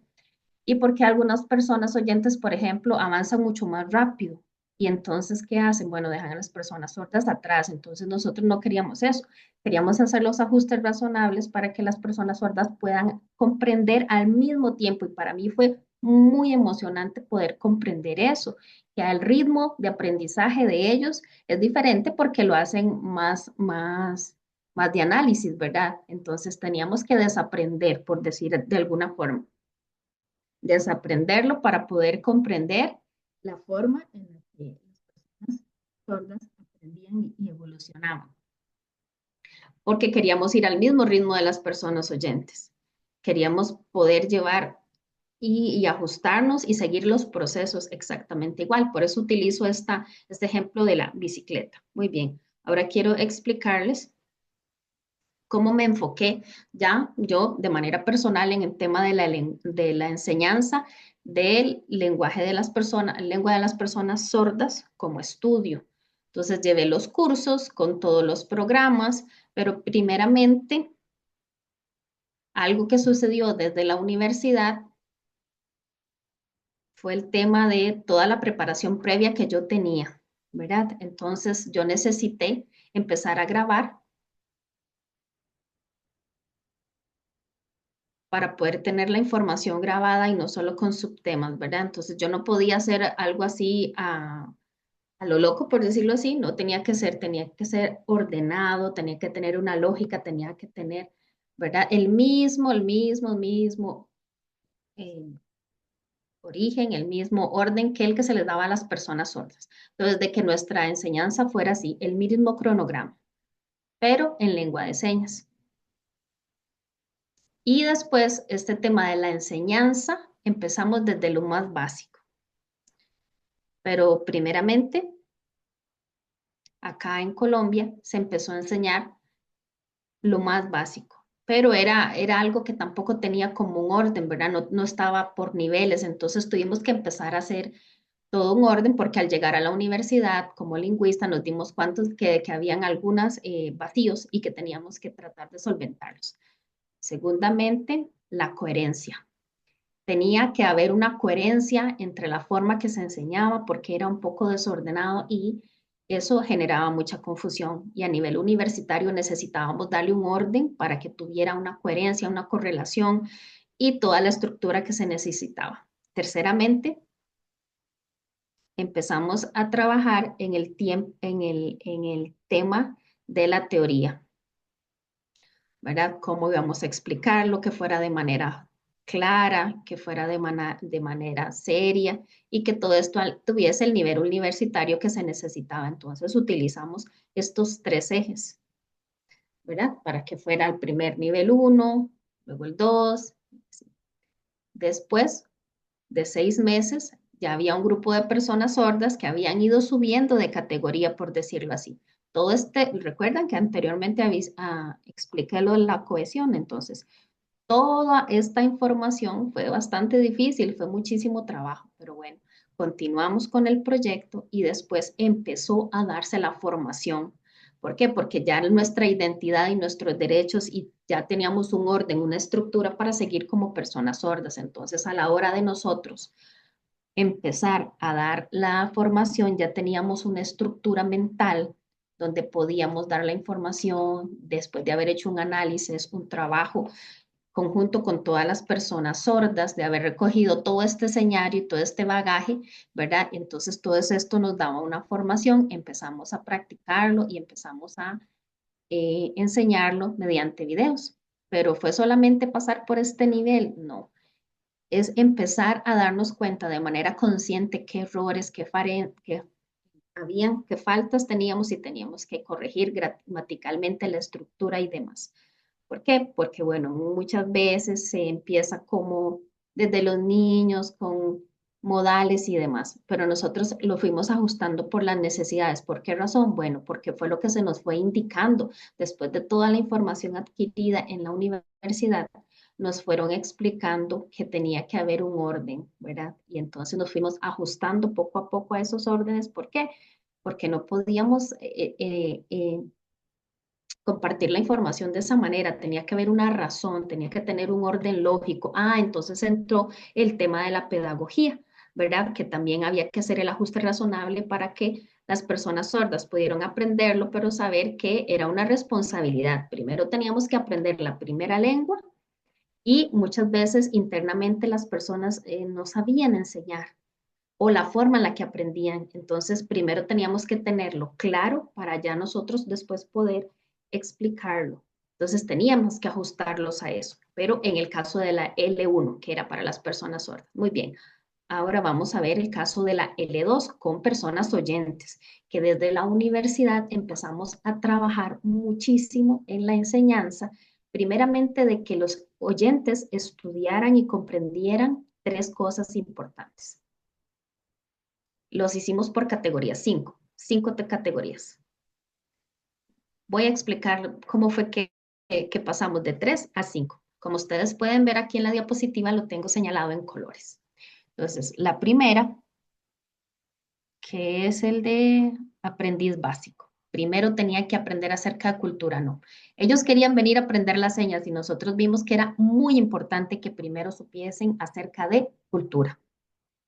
y por qué algunas personas oyentes, por ejemplo, avanzan mucho más rápido. Y entonces, ¿qué hacen? Bueno, dejan a las personas sordas atrás. Entonces, nosotros no queríamos eso. Queríamos hacer los ajustes razonables para que las personas sordas puedan comprender al mismo tiempo. Y para mí fue muy emocionante poder comprender eso, que el ritmo de aprendizaje de ellos es diferente porque lo hacen más de análisis, ¿verdad? Entonces, teníamos que desaprender, por decir de alguna forma, desaprenderlo para poder comprender la forma en la que las personas sordas aprendían y evolucionaban, porque queríamos ir al mismo ritmo de las personas oyentes. Queríamos poder llevar y ajustarnos y seguir los procesos exactamente igual. Por eso utilizo este ejemplo de la bicicleta. Muy bien, ahora quiero explicarles cómo me enfoqué ya yo de manera personal en el tema de la enseñanza del lenguaje de las personas, lengua de las personas sordas como estudio. Entonces llevé los cursos con todos los programas, pero primeramente algo que sucedió desde la universidad fue el tema de toda la preparación previa que yo tenía, ¿verdad? Entonces yo necesité empezar a grabar para poder tener la información grabada y no solo con subtemas, ¿verdad? Entonces yo no podía hacer algo así a lo loco, por decirlo así, no tenía que ser ordenado, tenía que tener una lógica, tenía que tener, ¿verdad? El mismo eh, origen, el mismo orden que el que se les daba a las personas sordas. Entonces, de que nuestra enseñanza fuera así, el mismo cronograma, pero en lengua de señas. Y después, este tema de la enseñanza, empezamos desde lo más básico. Pero primeramente, acá en Colombia se empezó a enseñar lo más básico, pero era algo que tampoco tenía como un orden, ¿verdad? No estaba por niveles, entonces tuvimos que empezar a hacer todo un orden porque al llegar a la universidad como lingüista nos dimos cuenta que habían algunos vacíos y que teníamos que tratar de solventarlos. Segundamente, la coherencia. Tenía que haber una coherencia entre la forma que se enseñaba porque era un poco desordenado y eso generaba mucha confusión. Y a nivel universitario necesitábamos darle un orden para que tuviera una coherencia, una correlación y toda la estructura que se necesitaba. Terceramente, empezamos a trabajar en el tema de la teoría, ¿verdad? Cómo íbamos a explicarlo, que fuera de manera clara, que fuera de manera seria y que todo esto tuviese el nivel universitario que se necesitaba. Entonces utilizamos estos tres ejes, ¿verdad? Para que fuera el primer nivel 1, luego el 2. Después de 6 meses ya había un grupo de personas sordas que habían ido subiendo de categoría, por decirlo así. Recuerdan que anteriormente expliqué lo de la cohesión, entonces toda esta información fue bastante difícil, fue muchísimo trabajo, pero bueno, continuamos con el proyecto y después empezó a darse la formación. ¿Por qué? Porque ya nuestra identidad y nuestros derechos y ya teníamos un orden, una estructura para seguir como personas sordas. Entonces, a la hora de nosotros empezar a dar la formación, ya teníamos una estructura mental donde podíamos dar la información después de haber hecho un análisis, un trabajo conjunto con todas las personas sordas, de haber recogido todo este escenario y todo este bagaje, ¿verdad? Entonces todo esto nos daba una formación, empezamos a practicarlo y empezamos a enseñarlo mediante videos. pero fue solamente pasar por este nivel, no. Es empezar a darnos cuenta de manera consciente qué errores, qué habían, qué faltas teníamos y teníamos que corregir gramaticalmente la estructura y demás. ¿Por qué? Porque, bueno, muchas veces se empieza como desde los niños con modales y demás, pero nosotros lo fuimos ajustando por las necesidades. ¿Por qué razón? Bueno, porque fue lo que se nos fue indicando después de toda la información adquirida en la universidad. Nos fueron explicando que tenía que haber un orden, ¿verdad? Y entonces nos fuimos ajustando poco a poco a esos órdenes. ¿Por qué? Porque no podíamos compartir la información de esa manera, tenía que haber una razón, tenía que tener un orden lógico. Ah, entonces entró el tema de la pedagogía, ¿verdad? Que también había que hacer el ajuste razonable para que las personas sordas pudieran aprenderlo, pero saber que era una responsabilidad. Primero teníamos que aprender la primera lengua y muchas veces internamente las personas no sabían enseñar o la forma en la que aprendían. Entonces, primero teníamos que tenerlo claro para ya nosotros después poder explicarlo. Entonces, teníamos que ajustarlos a eso. Pero en el caso de la L1, que era para las personas sordas. Muy bien. Ahora vamos a ver el caso de la L2 con personas oyentes, que desde la universidad empezamos a trabajar muchísimo en la enseñanza, primeramente de que los oyentes estudiaran y comprendieran tres cosas importantes. Los hicimos por categorías, cinco categorías. Voy a explicar cómo fue que pasamos de 3 a 5. Como ustedes pueden ver aquí en la diapositiva, lo tengo señalado en colores. Entonces, la primera, que es el de aprendiz básico. Primero tenía que aprender acerca de cultura, no. Ellos querían venir a aprender las señas y nosotros vimos que era muy importante que primero supiesen acerca de cultura,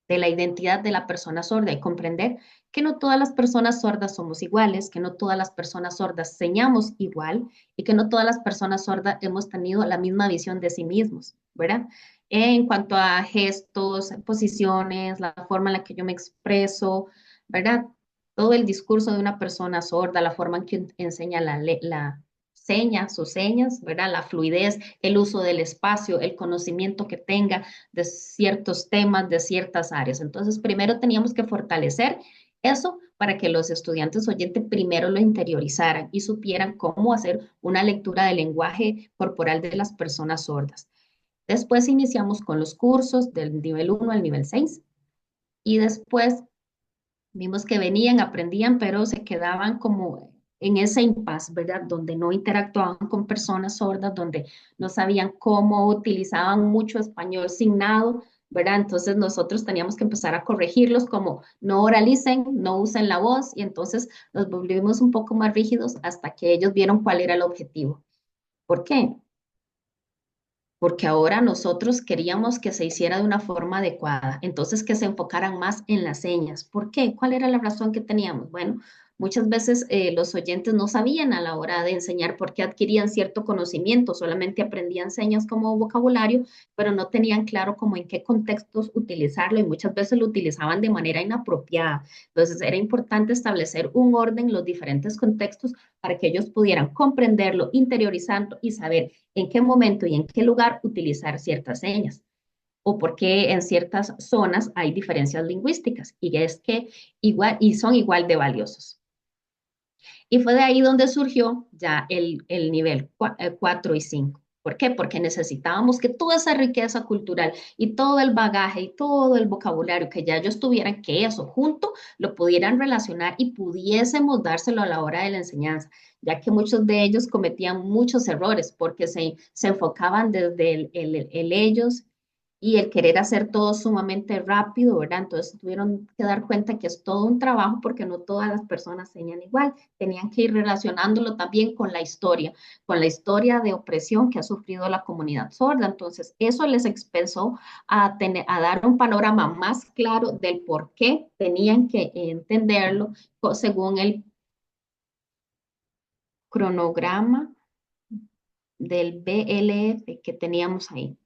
de la identidad de la persona sorda y comprender que no todas las personas sordas somos iguales, que no todas las personas sordas señamos igual y que no todas las personas sordas hemos tenido la misma visión de sí mismos, ¿verdad? En cuanto a gestos, posiciones, la forma en la que yo me expreso, ¿verdad? Todo el discurso de una persona sorda, la forma en que enseña la seña, sus señas, ¿verdad? La fluidez, el uso del espacio, el conocimiento que tenga de ciertos temas, de ciertas áreas. Entonces, primero teníamos que fortalecer eso para que los estudiantes oyentes primero lo interiorizaran y supieran cómo hacer una lectura del lenguaje corporal de las personas sordas. Después iniciamos con los cursos del nivel 1 al nivel 6 y después vimos que venían, aprendían, pero se quedaban como en ese impasse, ¿verdad? Donde no interactuaban con personas sordas, donde no sabían cómo, utilizaban mucho español signado, ¿verdad? Entonces nosotros teníamos que empezar a corregirlos como no oralicen, no usen la voz y entonces nos volvimos un poco más rígidos hasta que ellos vieron cuál era el objetivo. ¿Por qué? Porque ahora nosotros queríamos que se hiciera de una forma adecuada, entonces que se enfocaran más en las señas. ¿Por qué? ¿Cuál era la razón que teníamos? Bueno, muchas veces los oyentes no sabían a la hora de enseñar por qué adquirían cierto conocimiento, solamente aprendían señas como vocabulario, pero no tenían claro cómo en qué contextos utilizarlo y muchas veces lo utilizaban de manera inapropiada. Entonces era importante establecer un orden en los diferentes contextos para que ellos pudieran comprenderlo, interiorizarlo y saber en qué momento y en qué lugar utilizar ciertas señas o por qué en ciertas zonas hay diferencias lingüísticas y es que igual y son igual de valiosos. Y fue de ahí donde surgió ya el nivel 4 y 5. ¿Por qué? Porque necesitábamos que toda esa riqueza cultural y todo el bagaje y todo el vocabulario que ya ellos tuvieran, que eso junto lo pudieran relacionar y pudiésemos dárselo a la hora de la enseñanza, ya que muchos de ellos cometían muchos errores porque se enfocaban desde el ellos y el querer hacer todo sumamente rápido, ¿verdad? Entonces tuvieron que dar cuenta que es todo un trabajo porque no todas las personas señan igual, tenían que ir relacionándolo también con la historia de opresión que ha sufrido la comunidad sorda. Entonces eso les expensó a dar un panorama más claro del por qué tenían que entenderlo según el cronograma del BLF que teníamos ahí.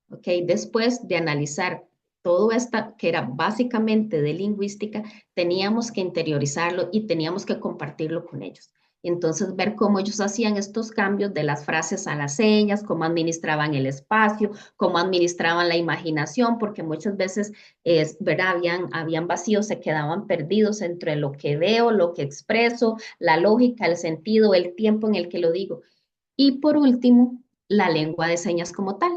¿Ok? Después de analizar todo esto, que era básicamente de lingüística, teníamos que interiorizarlo y teníamos que compartirlo con ellos. Entonces, ver cómo ellos hacían estos cambios de las frases a las señas, cómo administraban el espacio, cómo administraban la imaginación, porque muchas veces, ¿verdad? Habían vacíos, se quedaban perdidos entre lo que veo, lo que expreso, la lógica, el sentido, el tiempo en el que lo digo. Y por último, la lengua de señas como tal,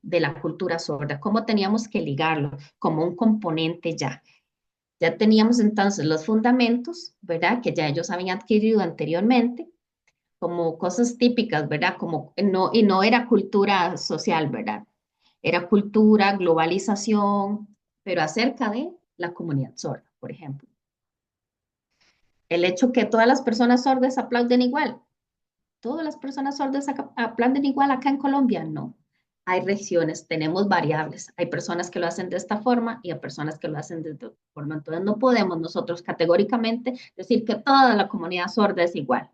de la cultura sorda, cómo teníamos que ligarlo como un componente ya. Ya teníamos entonces los fundamentos, ¿verdad? Que ya ellos habían adquirido anteriormente, como cosas típicas, ¿verdad? Como no, y no era cultura social, ¿verdad? Era cultura, globalización, pero acerca de la comunidad sorda, por ejemplo. El hecho que todas las personas sordas aplauden igual, todas las personas sordas aplauden igual acá en Colombia, no. Hay regiones, tenemos variables. Hay personas que lo hacen de esta forma y hay personas que lo hacen de otra forma. Entonces no podemos nosotros categóricamente decir que toda la comunidad sorda es igual.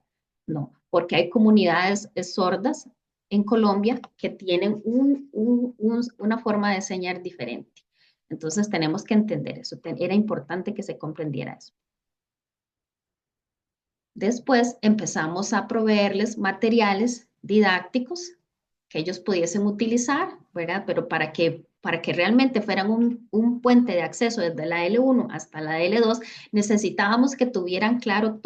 No, porque hay comunidades sordas en Colombia que tienen una forma de enseñar diferente. Entonces tenemos que entender eso. Era importante que se comprendiera eso. Después empezamos a proveerles materiales didácticos que ellos pudiesen utilizar, ¿verdad? Pero para que realmente fueran un puente de acceso desde la L1 hasta la L2, necesitábamos que tuvieran claro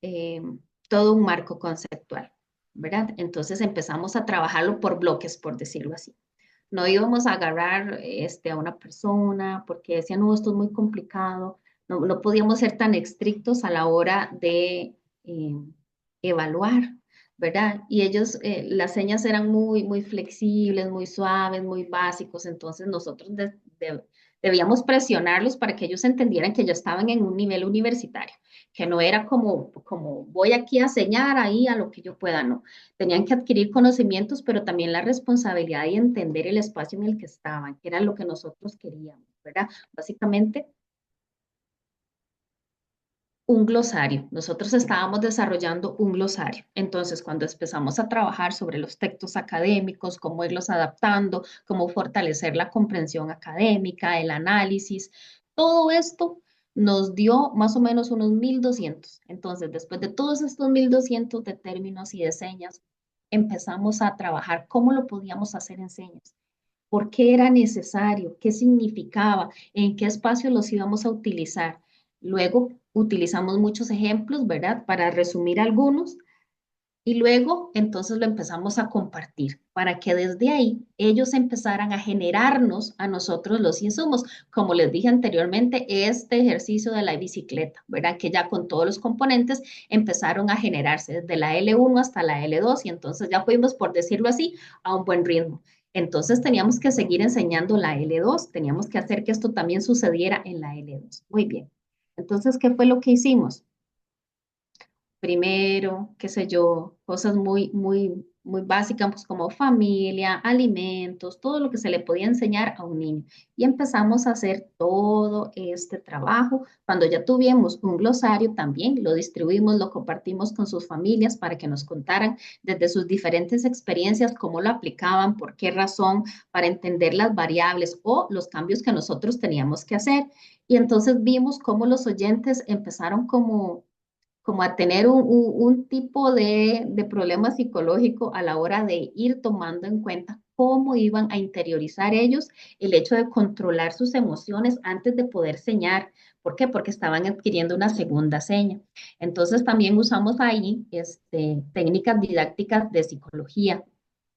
eh, todo un marco conceptual, ¿verdad? Entonces empezamos a trabajarlo por bloques, por decirlo así. No íbamos a agarrar a una persona porque decían, no, esto es muy complicado. No podíamos ser tan estrictos a la hora de evaluar, ¿verdad? Y ellos, las señas eran muy flexibles, muy suaves, muy básicos, entonces nosotros debíamos presionarlos para que ellos entendieran que ya estaban en un nivel universitario, que no era como voy aquí a enseñar ahí a lo que yo pueda, no. Tenían que adquirir conocimientos, pero también la responsabilidad y entender el espacio en el que estaban, que era lo que nosotros queríamos, ¿verdad? Básicamente, un glosario. Nosotros estábamos desarrollando un glosario. Entonces, cuando empezamos a trabajar sobre los textos académicos, cómo irlos adaptando, cómo fortalecer la comprensión académica, el análisis, todo esto nos dio más o menos unos 1.200. Entonces, después de todos estos 1.200 de términos y de señas, empezamos a trabajar cómo lo podíamos hacer en señas. ¿Por qué era necesario? ¿Qué significaba? ¿En qué espacio los íbamos a utilizar? Luego utilizamos muchos ejemplos, ¿verdad? Para resumir algunos. Y luego entonces lo empezamos a compartir para que desde ahí ellos empezaran a generarnos a nosotros los insumos. Como les dije anteriormente, este ejercicio de la bicicleta, ¿verdad? Que ya con todos los componentes empezaron a generarse desde la L1 hasta la L2 y entonces ya fuimos, por decirlo así, a un buen ritmo. Entonces teníamos que seguir enseñando la L2, teníamos que hacer que esto también sucediera en la L2. Muy bien. Entonces, ¿qué fue lo que hicimos? Primero, qué sé yo, cosas muy básicas, pues como familia, alimentos, todo lo que se le podía enseñar a un niño. Y empezamos a hacer todo este trabajo. Cuando ya tuvimos un glosario también, lo distribuimos, lo compartimos con sus familias para que nos contaran desde sus diferentes experiencias cómo lo aplicaban, por qué razón, para entender las variables o los cambios que nosotros teníamos que hacer. Y entonces vimos cómo los oyentes empezaron como a tener un tipo de problema psicológico a la hora de ir tomando en cuenta cómo iban a interiorizar ellos el hecho de controlar sus emociones antes de poder señar. ¿Por qué? Porque estaban adquiriendo una segunda seña. Entonces también usamos ahí técnicas didácticas de psicología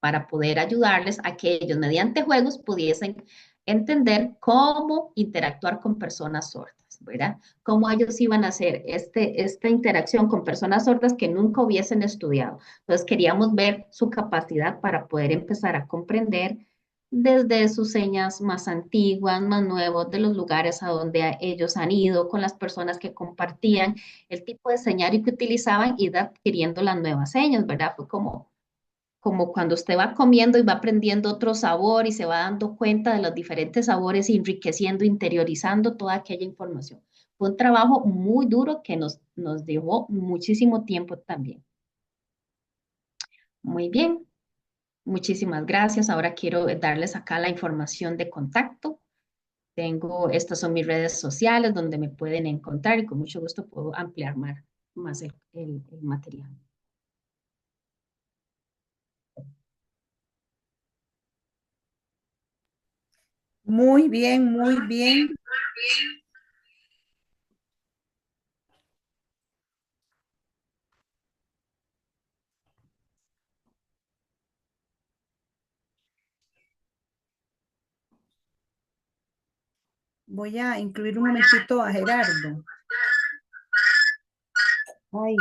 para poder ayudarles a que ellos mediante juegos pudiesen entender cómo interactuar con personas sordas, ¿verdad? Cómo ellos iban a hacer esta interacción con personas sordas que nunca hubiesen estudiado. Entonces queríamos ver su capacidad para poder empezar a comprender desde sus señas más antiguas, más nuevos, de los lugares a donde ellos han ido, con las personas que compartían, el tipo de señal que utilizaban y de adquiriendo las nuevas señas, ¿verdad? Fue como cuando usted va comiendo y va aprendiendo otro sabor y se va dando cuenta de los diferentes sabores, enriqueciendo, interiorizando toda aquella información. Fue un trabajo muy duro que nos llevó muchísimo tiempo también. Muy bien, muchísimas gracias. Ahora quiero darles acá la información de contacto. Estas son mis redes sociales donde me pueden encontrar y con mucho gusto puedo ampliar más más el material. Muy bien, muy bien. Voy a incluir un momentito a Gerardo. Ay,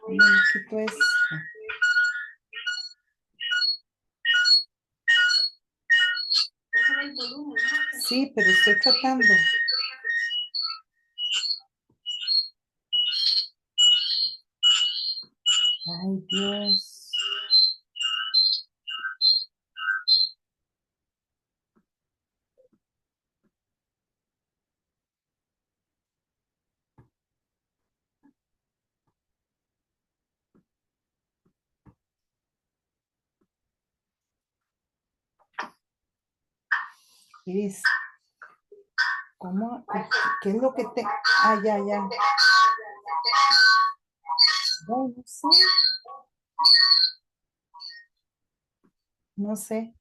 un momentito esto. Sí, pero estoy tratando. Ay, Dios. Iris, ¿cómo? ¿Qué es lo que te...? Ah, ya, ya. Ay, no sé. No sé.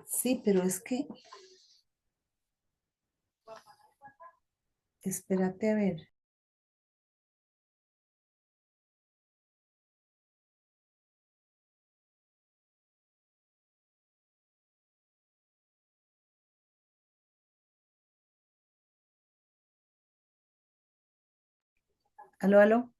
Sí, pero es que... Espérate a ver. Aló, aló.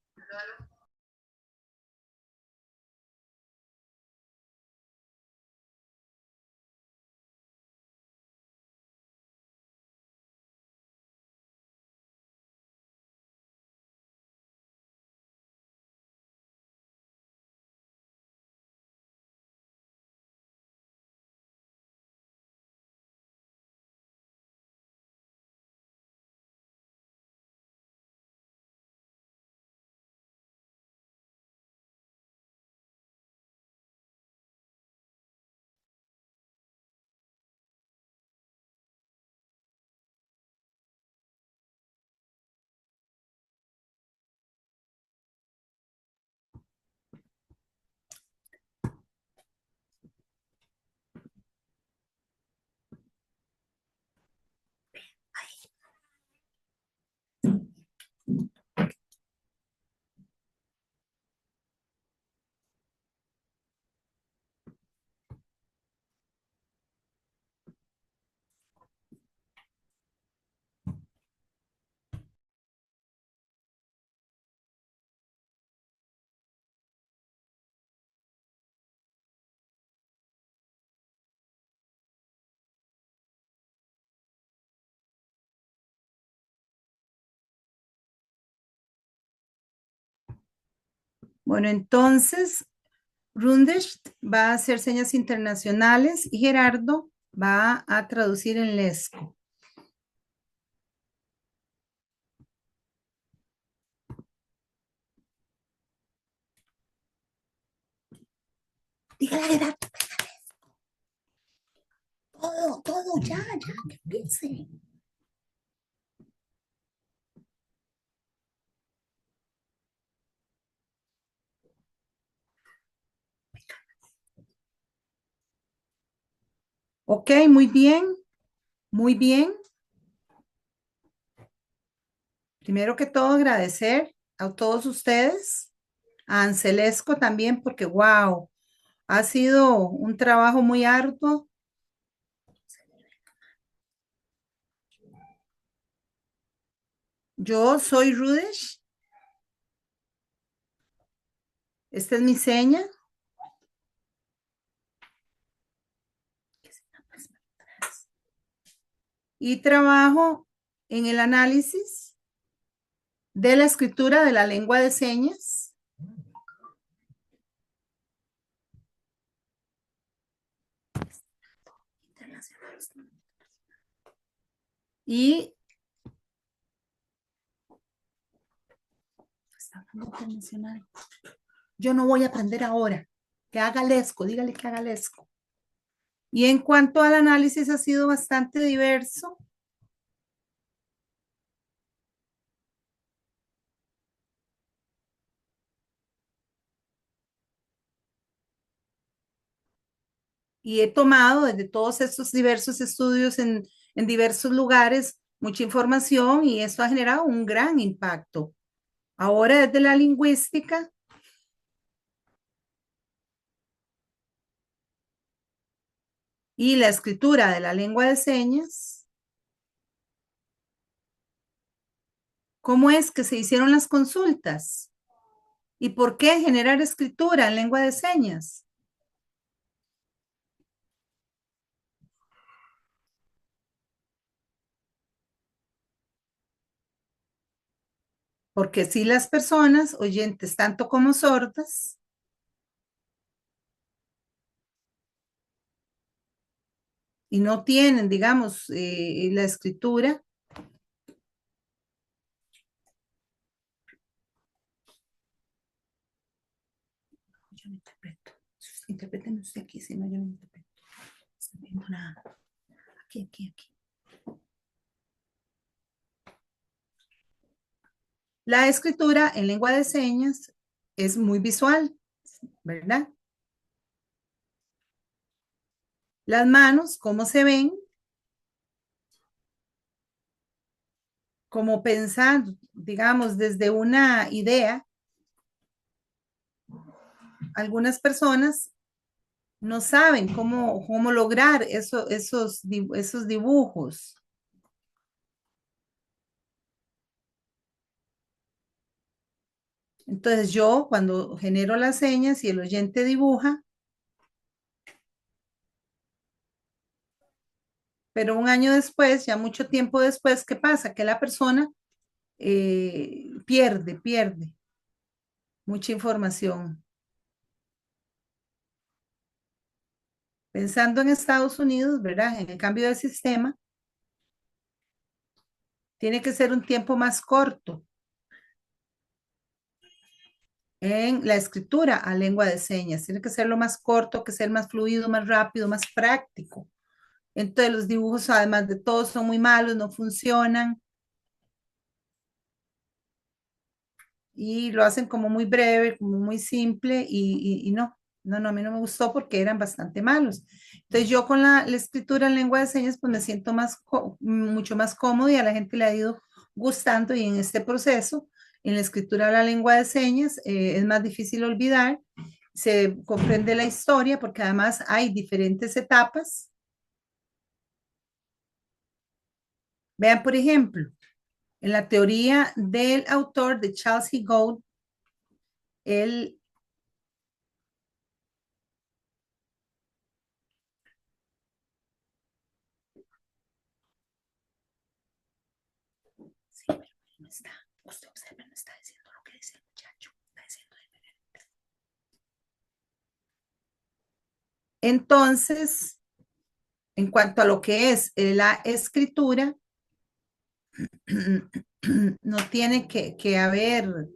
Bueno, entonces, Rundesh va a hacer señas internacionales y Gerardo va a traducir en lesco. Dígale, Gerardo, todo, ya, que empiece. Ok, muy bien, muy bien. Primero que todo, agradecer a todos ustedes, a Ancelesco también, porque wow, ha sido un trabajo muy arduo. Yo soy Rudesh, esta es mi seña. Y trabajo en el análisis de la escritura de la lengua de señas. Y yo no voy a aprender ahora. Que haga lesco, dígale que haga lesco. Y en cuanto al análisis ha sido bastante diverso. y he tomado desde todos estos diversos estudios en diversos lugares mucha información y esto ha generado un gran impacto. Ahora desde la lingüística, y la escritura de la lengua de señas, ¿cómo es que se hicieron las consultas? ¿Y por qué generar escritura en lengua de señas? Porque si las personas, oyentes tanto como sordas, y no tienen, digamos, la escritura, yo no interpreto. Interpreten usted aquí, si no, yo no interpreto. No estoy viendo nada. Aquí, aquí, aquí. La escritura en lengua de señas es muy visual, ¿verdad? Las manos, ¿cómo se ven? Como pensando, digamos, desde una idea. Algunas personas no saben cómo lograr esos dibujos. Entonces yo cuando genero las señas y el oyente dibuja, pero un año después, ya mucho tiempo después, ¿qué pasa? Que la persona pierde mucha información. Pensando en Estados Unidos, ¿verdad? En el cambio de sistema, tiene que ser un tiempo más corto en la escritura a lengua de señas. Tiene que ser lo más corto, que ser más fluido, más rápido, más práctico. Entonces los dibujos, además de todo, son muy malos, no funcionan y lo hacen como muy breve, como muy simple y no, a mí no me gustó porque eran bastante malos. Entonces yo con la escritura en lengua de señas pues me siento mucho más cómodo y a la gente le ha ido gustando y en este proceso, en la escritura de la lengua de señas es más difícil olvidar, se comprende la historia porque además hay diferentes etapas. Vean, por ejemplo, en la teoría del autor de Charles Higgold, él sí, pero no está, usted observa, no está diciendo lo que dice el muchacho, está diciendo diferente. Entonces, en cuanto a lo que es la escritura, no tiene que haber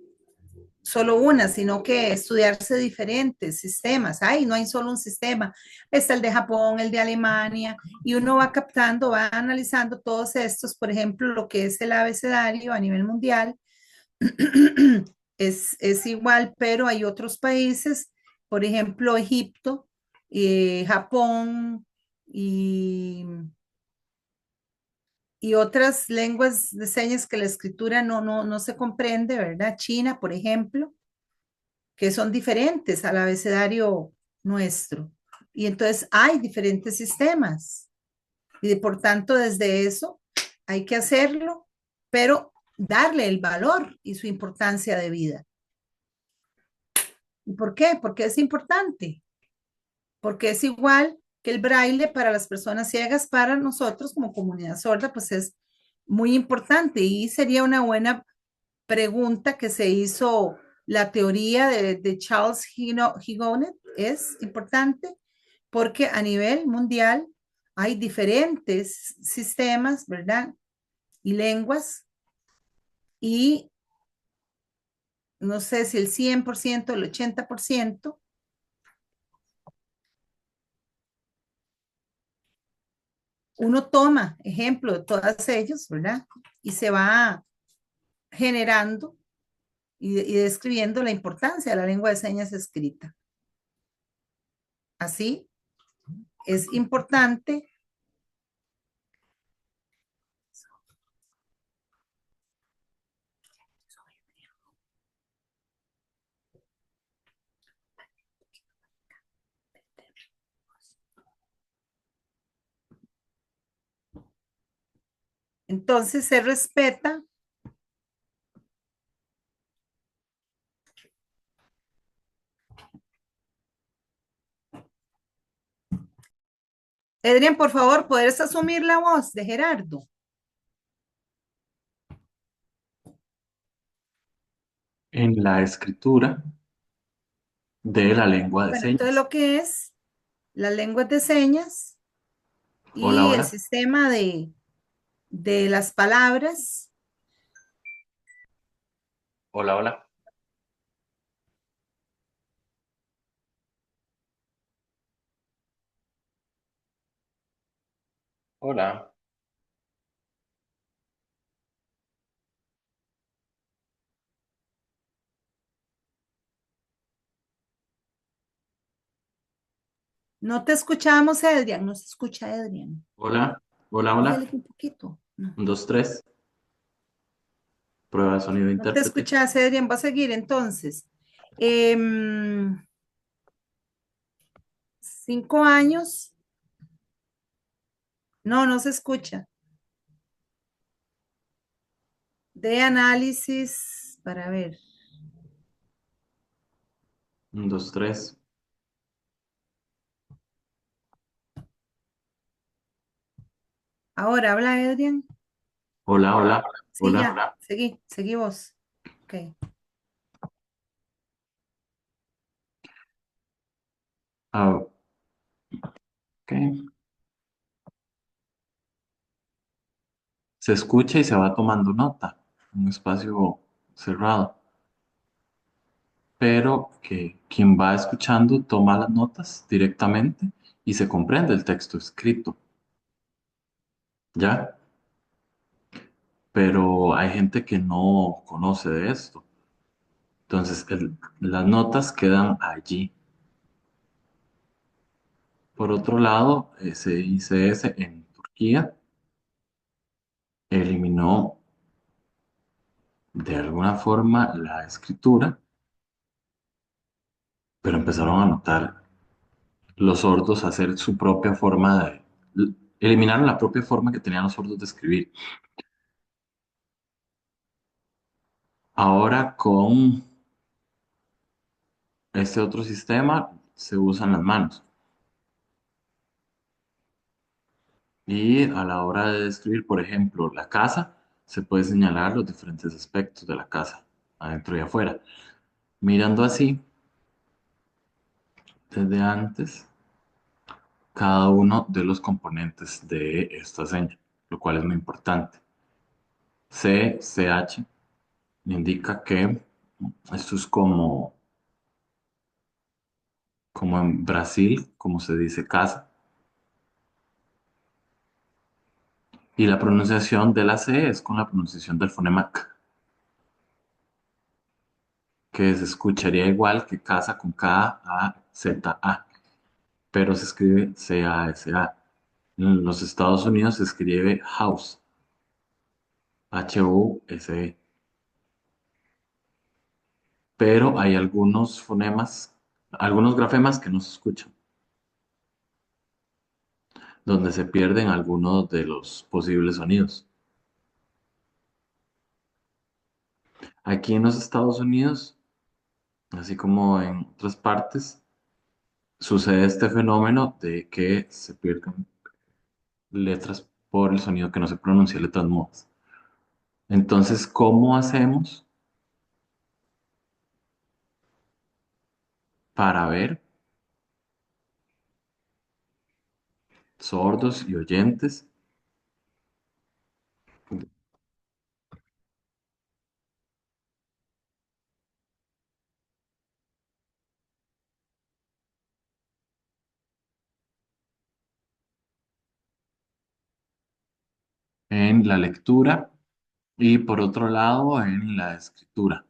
solo una, sino que estudiarse diferentes sistemas. Ay, no hay solo un sistema. Está el de Japón, el de Alemania, y uno va captando, va analizando todos estos, por ejemplo, lo que es el abecedario a nivel mundial. Es igual, pero hay otros países, por ejemplo, Egipto, Japón y otras lenguas de señas que la escritura no se comprende, ¿verdad? China, por ejemplo, que son diferentes al abecedario nuestro. Y entonces hay diferentes sistemas. Y por tanto, desde eso hay que hacerlo, pero darle el valor y su importancia de vida. ¿Y por qué? Porque es importante. Porque es igual que el braille para las personas ciegas, para nosotros como comunidad sorda, pues es muy importante y sería una buena pregunta que se hizo la teoría de Charles Higonet. Es importante porque a nivel mundial hay diferentes sistemas, ¿verdad? Y lenguas y no sé si el 100%, el 80%, uno toma ejemplo de todas ellos, ¿verdad? Y se va generando y describiendo la importancia de la lengua de señas escrita. Así es importante. Entonces se respeta. Adrián, por favor, ¿puedes asumir la voz de Gerardo? En la escritura de la lengua de Bueno, entonces señas. lo que es las lenguas de señas Hola, y el hola. sistema de las palabras. Hola, hola. Hola. No te escuchamos, Adrián, no se escucha, Adrián. Hola. Hola, Dígale hola. que un poquito. No, 1, 2, 3. Prueba de sonido de no te intérprete. escuchas, Adrián, va a seguir entonces. 5 años. No, no se escucha. De análisis para ver. 1, 2, 3. Ahora habla, Adrián. Hola, hola. Sí, Hola. ya, seguí vos. Ok. Ah, ok. Se escucha y se va tomando nota. Un espacio cerrado. Pero que quien va escuchando toma las notas directamente y se comprende el texto escrito. ¿Ya? Pero hay gente que no conoce de esto. Entonces, las notas quedan allí. Por otro lado, CICS en Turquía eliminó de alguna forma la escritura, pero empezaron a notar los sordos a hacer su propia forma eliminaron la propia forma que tenían los sordos de escribir. Ahora con este otro sistema se usan las manos. Y a la hora de describir, por ejemplo, la casa, se puede señalar los diferentes aspectos de la casa, adentro y afuera. Mirando así, desde antes, cada uno de los componentes de esta seña, lo cual es muy importante. CH indica que esto es como en Brasil, como se dice casa, y la pronunciación de la C es con la pronunciación del fonema K, que se escucharía igual que casa con K, A, Z, A, pero se escribe C-A-S-A. En los Estados Unidos se escribe house, H-U-S-E, pero hay algunos fonemas, algunos grafemas que no se escuchan, donde se pierden algunos de los posibles sonidos. Aquí en los Estados Unidos, así como en otras partes, sucede este fenómeno de que se pierden letras por el sonido que no se pronuncia, letras mudas. Entonces, ¿cómo hacemos para ver sordos y oyentes en la lectura y por otro lado en la escritura?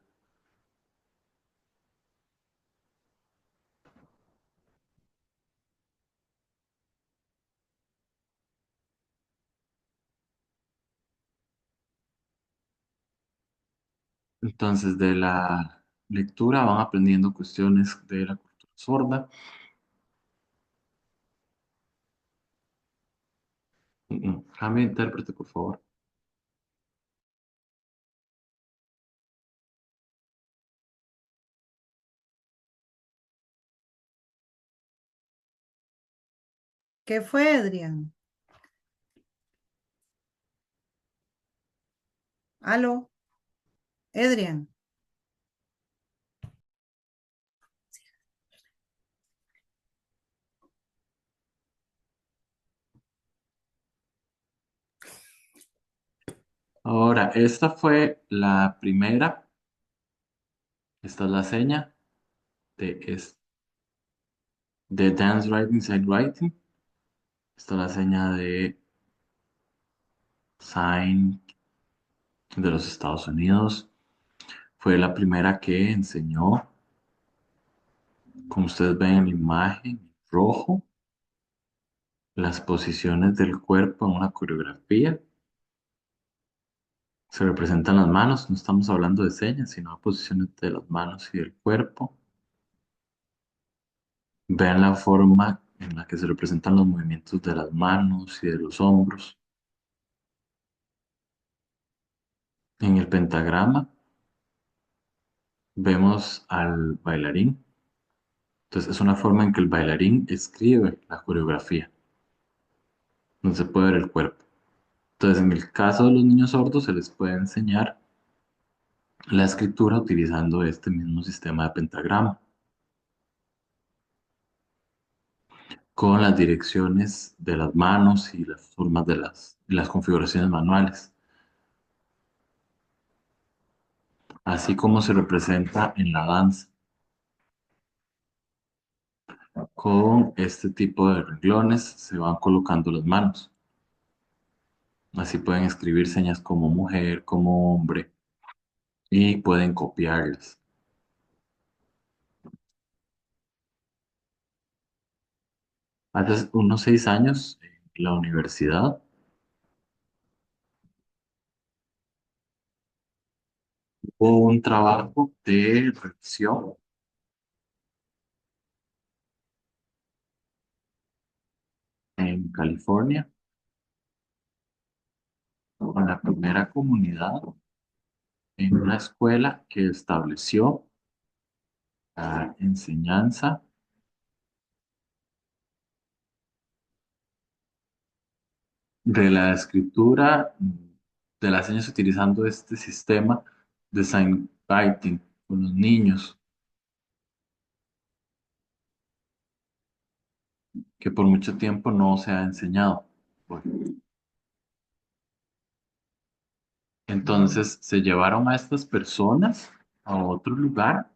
Entonces, de la lectura van aprendiendo cuestiones de la cultura sorda. Cambio de intérprete, por favor. ¿Qué fue, Adrián? ¿Aló? Adrián. Ahora, esta fue la primera. Esta es la seña de Dance Writing, Side Writing. Esta es la seña de Sign de los Estados Unidos. Fue la primera que enseñó, como ustedes ven en la imagen, rojo, las posiciones del cuerpo en una coreografía. Se representan las manos, no estamos hablando de señas, sino de posiciones de las manos y del cuerpo. Vean la forma en la que se representan los movimientos de las manos y de los hombros. En el pentagrama vemos al bailarín. Entonces es una forma en que el bailarín escribe la coreografía, no se puede ver el cuerpo. Entonces en el caso de los niños sordos se les puede enseñar la escritura utilizando este mismo sistema de pentagrama, con las direcciones de las manos y las formas de las configuraciones manuales, así como se representa en la danza, con este tipo de renglones se van colocando las manos. Así pueden escribir señas como mujer, como hombre y pueden copiarlas. Hace unos 6 años, en la universidad, hubo un trabajo de revisión en California con la primera comunidad en una escuela que estableció la enseñanza de la escritura de las señas utilizando este sistema de signwriting con los niños, que por mucho tiempo no se ha enseñado. Bueno, entonces se llevaron a estas personas a otro lugar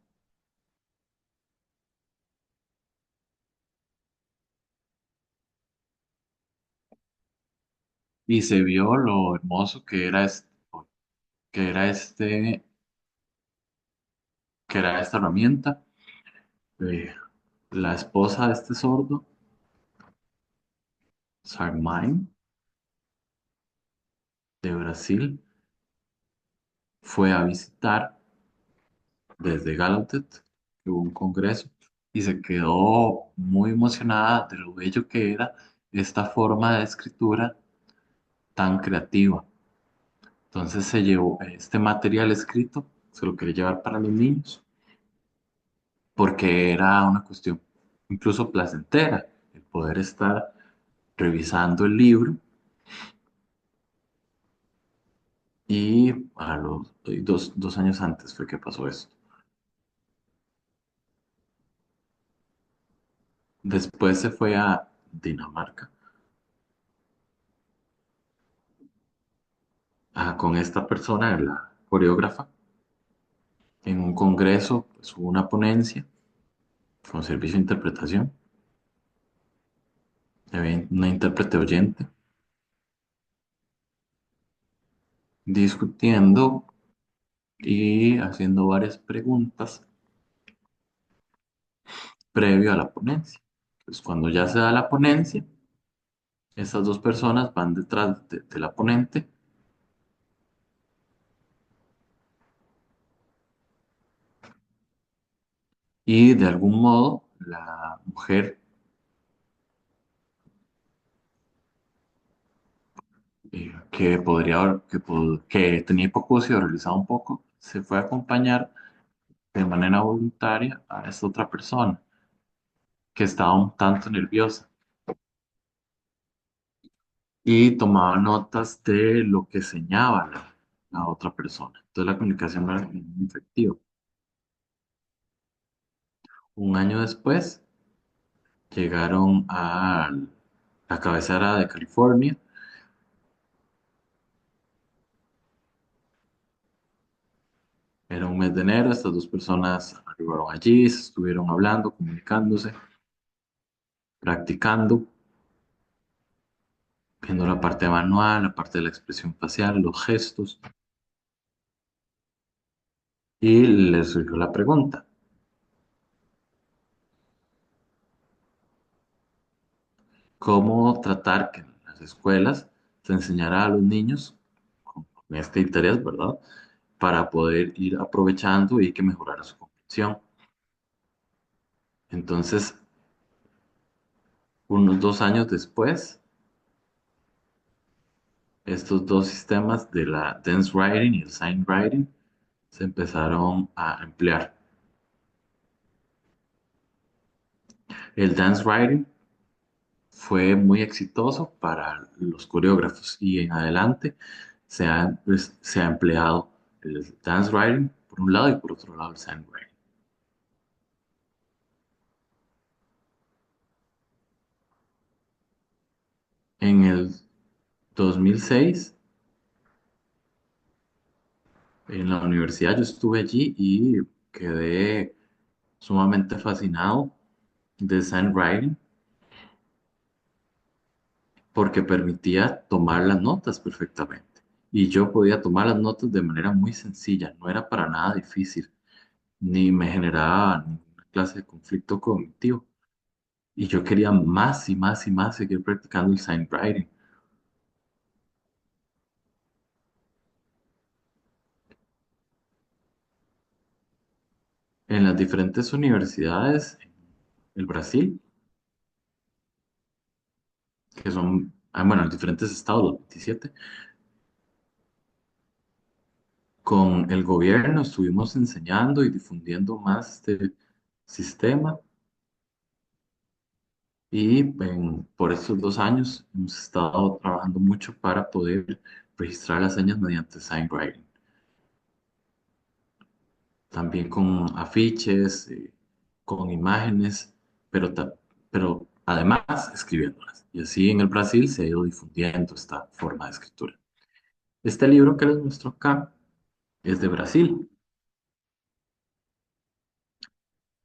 y se vio lo hermoso que era este, que era esta herramienta. Eh, la esposa de este sordo, Sarmine, de Brasil, fue a visitar desde Gallaudet, que hubo un congreso, y se quedó muy emocionada de lo bello que era esta forma de escritura tan creativa. Entonces se llevó este material escrito, se lo quería llevar para los niños, porque era una cuestión incluso placentera, el poder estar revisando el libro y a los 2 años antes fue que pasó esto. Después se fue a Dinamarca con esta persona, la coreógrafa, en un congreso, pues hubo una ponencia con servicio de interpretación, había una intérprete oyente, discutiendo y haciendo varias preguntas previo a la ponencia. Pues cuando ya se da la ponencia, estas dos personas van detrás de la ponente y de algún modo la mujer que tenía hipoacusia o realizaba un poco, se fue a acompañar de manera voluntaria a esta otra persona que estaba un tanto nerviosa y tomaba notas de lo que enseñaba la otra persona. Entonces la comunicación no era muy efectiva. Un año después llegaron a la cabecera de California. Era un mes de enero, estas dos personas arribaron allí, se estuvieron hablando, comunicándose, practicando, viendo la parte manual, la parte de la expresión facial, los gestos, y les surgió la pregunta, ¿cómo tratar que en las escuelas se enseñara a los niños con este interés, ¿verdad? Para poder ir aprovechando y que mejorara su comprensión. Entonces, unos 2 años después, estos dos sistemas de la Dense Writing y el Sign Writing se empezaron a emplear. El Dance Writing fue muy exitoso para los coreógrafos y en adelante se ha empleado el Dance Writing por un lado y por otro lado el Sign Writing. En el 2006, en la universidad, yo estuve allí y quedé sumamente fascinado de Sign Writing porque permitía tomar las notas perfectamente. Y yo podía tomar las notas de manera muy sencilla, no era para nada difícil, ni me generaba ninguna clase de conflicto cognitivo. Y yo quería más y más y más seguir practicando el sign writing. En las diferentes universidades, en el Brasil, que son, bueno, en los diferentes estados, los 27, con el gobierno estuvimos enseñando y difundiendo más este sistema. Y por estos 2 años hemos estado trabajando mucho para poder registrar las señas mediante sign writing. También con afiches, con imágenes, pero, pero además escribiéndolas. Y así en el Brasil se ha ido difundiendo esta forma de escritura. Este libro que les muestro acá es de Brasil.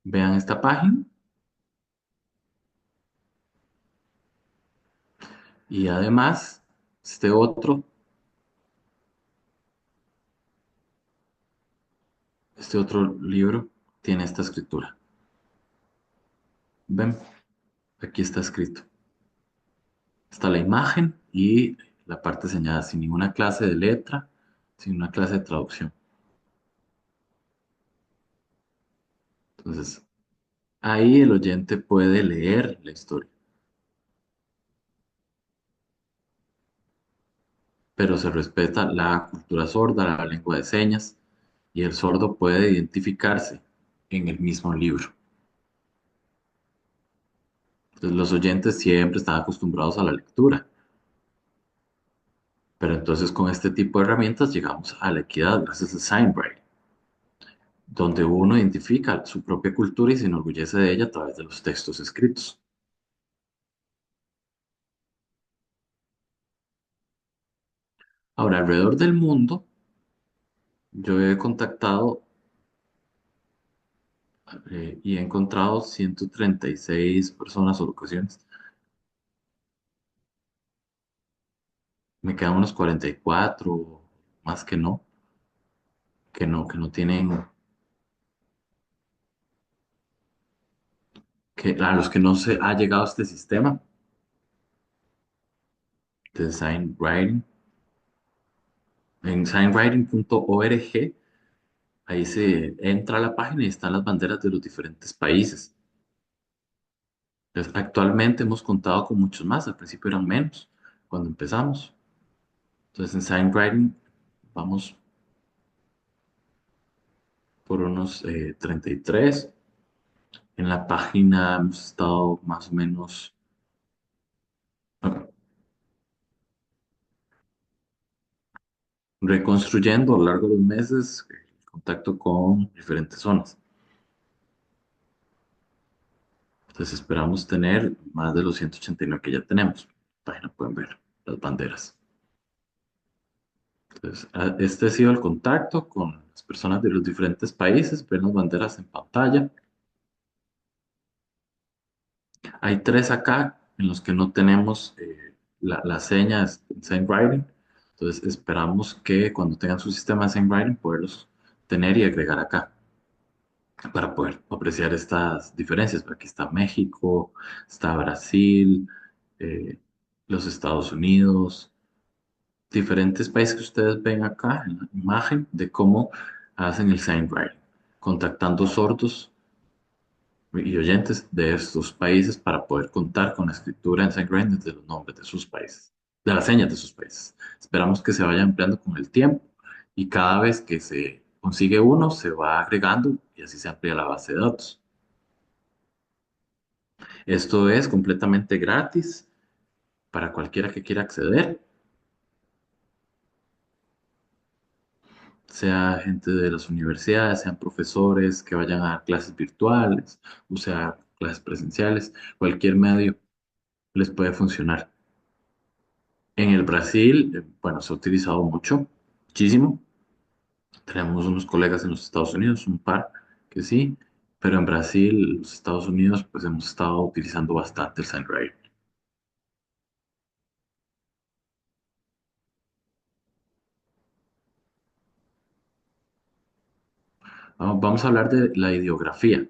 Vean esta página y además este otro, este otro libro tiene esta escritura. Ven, aquí está escrito. Está la imagen y la parte señalada sin ninguna clase de letra, sin una clase de traducción. Entonces, ahí el oyente puede leer la historia, pero se respeta la cultura sorda, la lengua de señas, y el sordo puede identificarse en el mismo libro. Entonces, los oyentes siempre están acostumbrados a la lectura, pero entonces con este tipo de herramientas llegamos a la equidad gracias al Signwriting, donde uno identifica su propia cultura y se enorgullece de ella a través de los textos escritos. Ahora, alrededor del mundo, yo he contactado y he encontrado 136 personas o locaciones. Me quedan unos 44 más que no tienen, a los que no se ha llegado este sistema de Sign Writing. En signwriting.org Ahí se entra a la página y están las banderas de los diferentes países. Entonces, actualmente hemos contado con muchos más, al principio eran menos cuando empezamos. Entonces en Signwriting vamos por unos 33. En la página hemos estado más o menos ah, reconstruyendo a lo largo de los meses el contacto con diferentes zonas. Entonces esperamos tener más de los 189 que ya tenemos. En la página pueden ver las banderas. Entonces, este ha sido el contacto con las personas de los diferentes países. Ven las banderas en pantalla. Hay tres acá en los que no tenemos las señas en SignWriting. Entonces esperamos que cuando tengan su sistema de SignWriting poderlos tener y agregar acá para poder apreciar estas diferencias. Aquí está México, está Brasil, eh, los Estados Unidos, diferentes países que ustedes ven acá en la imagen de cómo hacen el SignWriting, contactando sordos y oyentes de estos países para poder contar con la escritura en SignWriting de los nombres de sus países, de las señas de sus países. Esperamos que se vaya ampliando con el tiempo y cada vez que se consigue uno se va agregando y así se amplía la base de datos. Esto es completamente gratis para cualquiera que quiera acceder, sea gente de las universidades, sean profesores que vayan a clases virtuales, o sea, clases presenciales, cualquier medio les puede funcionar. En el Brasil, bueno, se ha utilizado mucho, muchísimo. Tenemos unos colegas en los Estados Unidos, un par que sí, pero en Brasil, los Estados Unidos, pues hemos estado utilizando bastante el SignWriting. Vamos a hablar de la ideografía.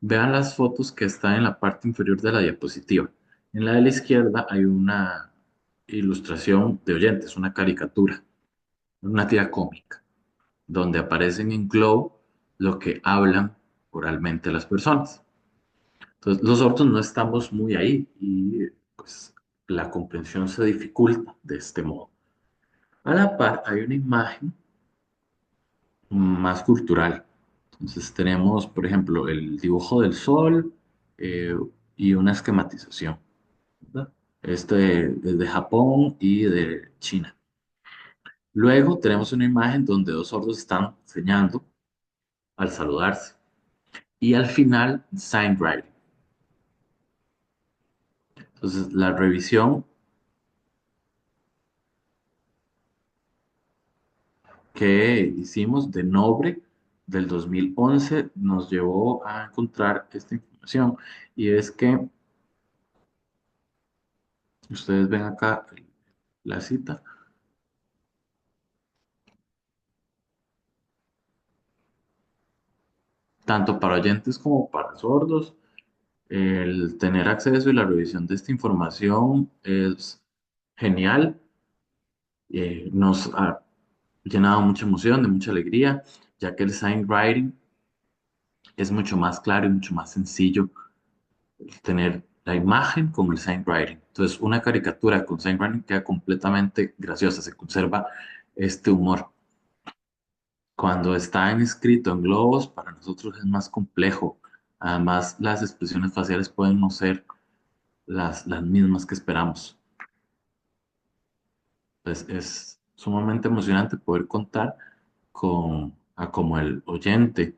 Vean las fotos que están en la parte inferior de la diapositiva. En la de la izquierda hay una ilustración de oyentes, una caricatura, una tira cómica, donde aparecen en globo lo que hablan oralmente las personas. Entonces, los sordos no estamos muy ahí y pues la comprensión se dificulta de este modo. A la par hay una imagen más cultural. Entonces tenemos, por ejemplo, el dibujo del sol eh, y una esquematización, ¿verdad? Este es de Japón y de China. Luego tenemos una imagen donde dos sordos están enseñando al saludarse. Y al final, sign writing. Entonces, la revisión que hicimos de Nobre del 2011 nos llevó a encontrar esta información. Y es que ustedes ven acá la cita, tanto para oyentes como para sordos. El tener acceso y la revisión de esta información es genial. Nos ha llenado mucha emoción, de mucha alegría, ya que el sign writing es mucho más claro y mucho más sencillo tener la imagen con el sign writing. Entonces, una caricatura con sign writing queda completamente graciosa, se conserva este humor. Cuando está en escrito en globos, para nosotros es más complejo. Además, las expresiones faciales pueden no ser las mismas que esperamos. Pues es sumamente emocionante poder contar con, a como el oyente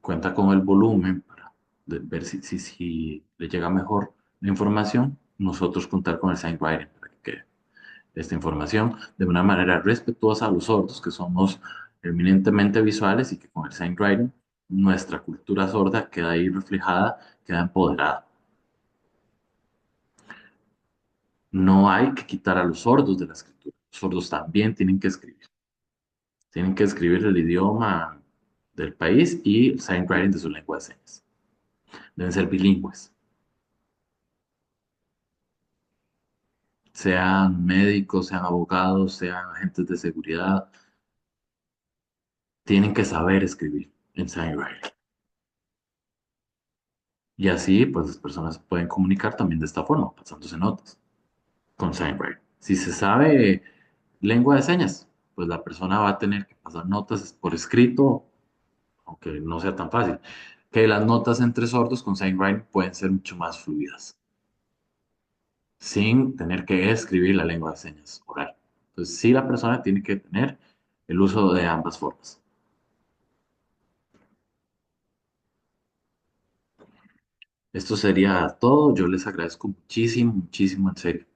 cuenta con el volumen para ver si le llega mejor la información, nosotros contar con el signwriting para que quede esta información de una manera respetuosa a los sordos, que somos eminentemente visuales y que con el signwriting nuestra cultura sorda queda ahí reflejada, queda empoderada. No hay que quitar a los sordos de la escritura. Los sordos también tienen que escribir. Tienen que escribir el idioma del país y el signwriting de su lengua de señas. Deben ser bilingües. sean médicos, sean abogados, sean agentes de seguridad, tienen que saber escribir en signwriting. Y así, pues las personas pueden comunicar también de esta forma, pasándose notas con signwriting. Si se sabe lengua de señas, pues la persona va a tener que pasar notas por escrito, aunque no sea tan fácil. Que las notas entre sordos con signwriting pueden ser mucho más fluidas, sin tener que escribir la lengua de señas oral. Entonces, sí, la persona tiene que tener el uso de ambas formas. Esto sería todo. Yo les agradezco muchísimo, muchísimo, en serio.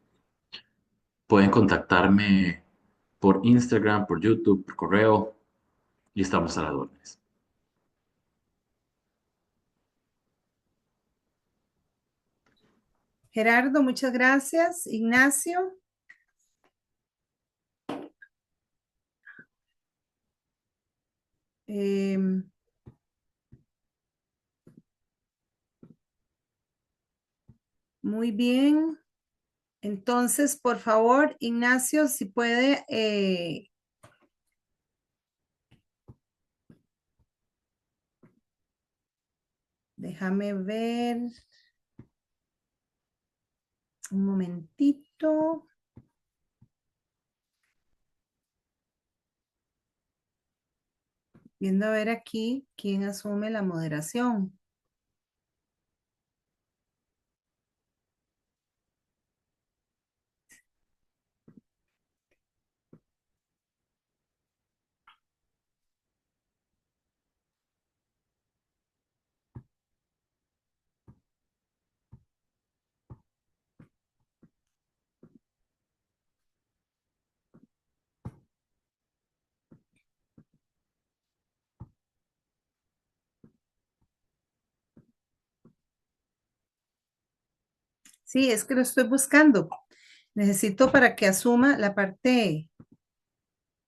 Pueden contactarme por Instagram, por YouTube, por correo y estamos a las órdenes. Gerardo, muchas gracias. Ignacio, em, muy bien. Entonces, por favor, Ignacio, si puede, déjame ver un momentito, viendo a ver aquí quién asume la moderación. Sí, es que lo estoy buscando. Necesito para que asuma la parte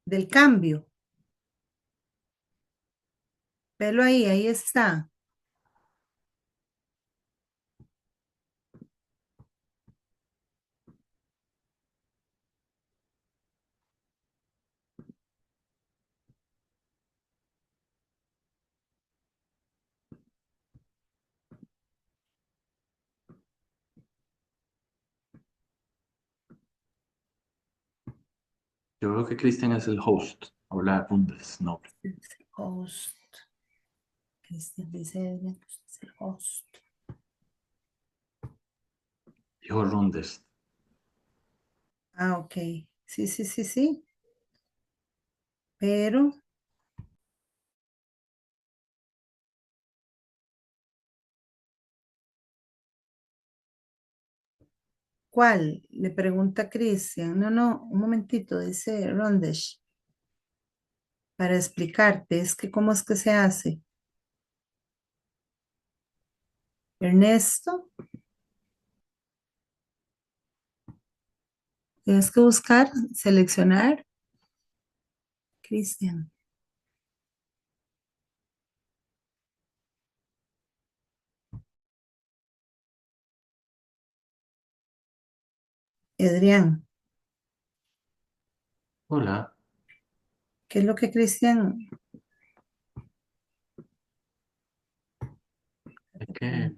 del cambio. Velo ahí, ahí está. Yo creo que Cristian es el host. Habla Bundes, no. Es el host. Cristian dice Edwin, es el host. Dijo Rundes. Ah, ok. Sí, sí, sí, sí. Pero, ¿cuál? Le pregunta Cristian. No, no, un momentito, dice Rondesh. Para explicarte, es que cómo es que se hace. Ernesto, tienes que buscar, seleccionar. Cristian, Adrián, Hola. ¿qué es lo que Cristian? Hay que...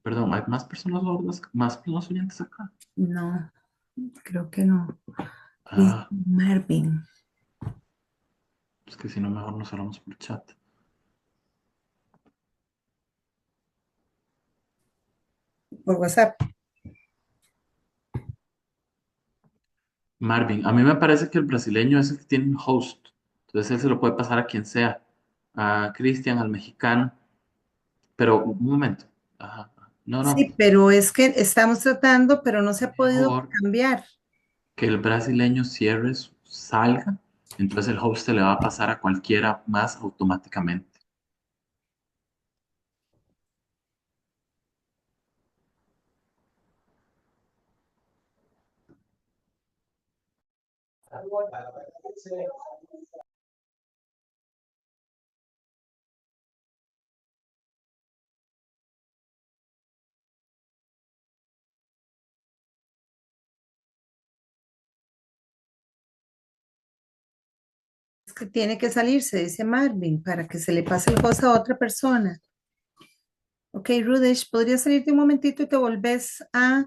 Perdón, ¿hay más personas sordas, más personas oyentes acá? No, creo que no. Cristian Ah, Marvin, es que si no, mejor nos hablamos por chat. por WhatsApp. Marvin, a mí me parece que el brasileño es el que tiene un host. Entonces él se lo puede pasar a quien sea. A Cristian, al mexicano. Pero un momento. Ajá. No, no. Sí, pero es que estamos tratando, pero no se ha podido Mejor cambiar. que el brasileño cierre, salga. Entonces el host se le va a pasar a cualquiera más automáticamente. que tiene que salirse, dice Marvin, para que se le pase el host a otra persona. Ok, Rudesh, ¿podrías salirte un momentito y te volvés a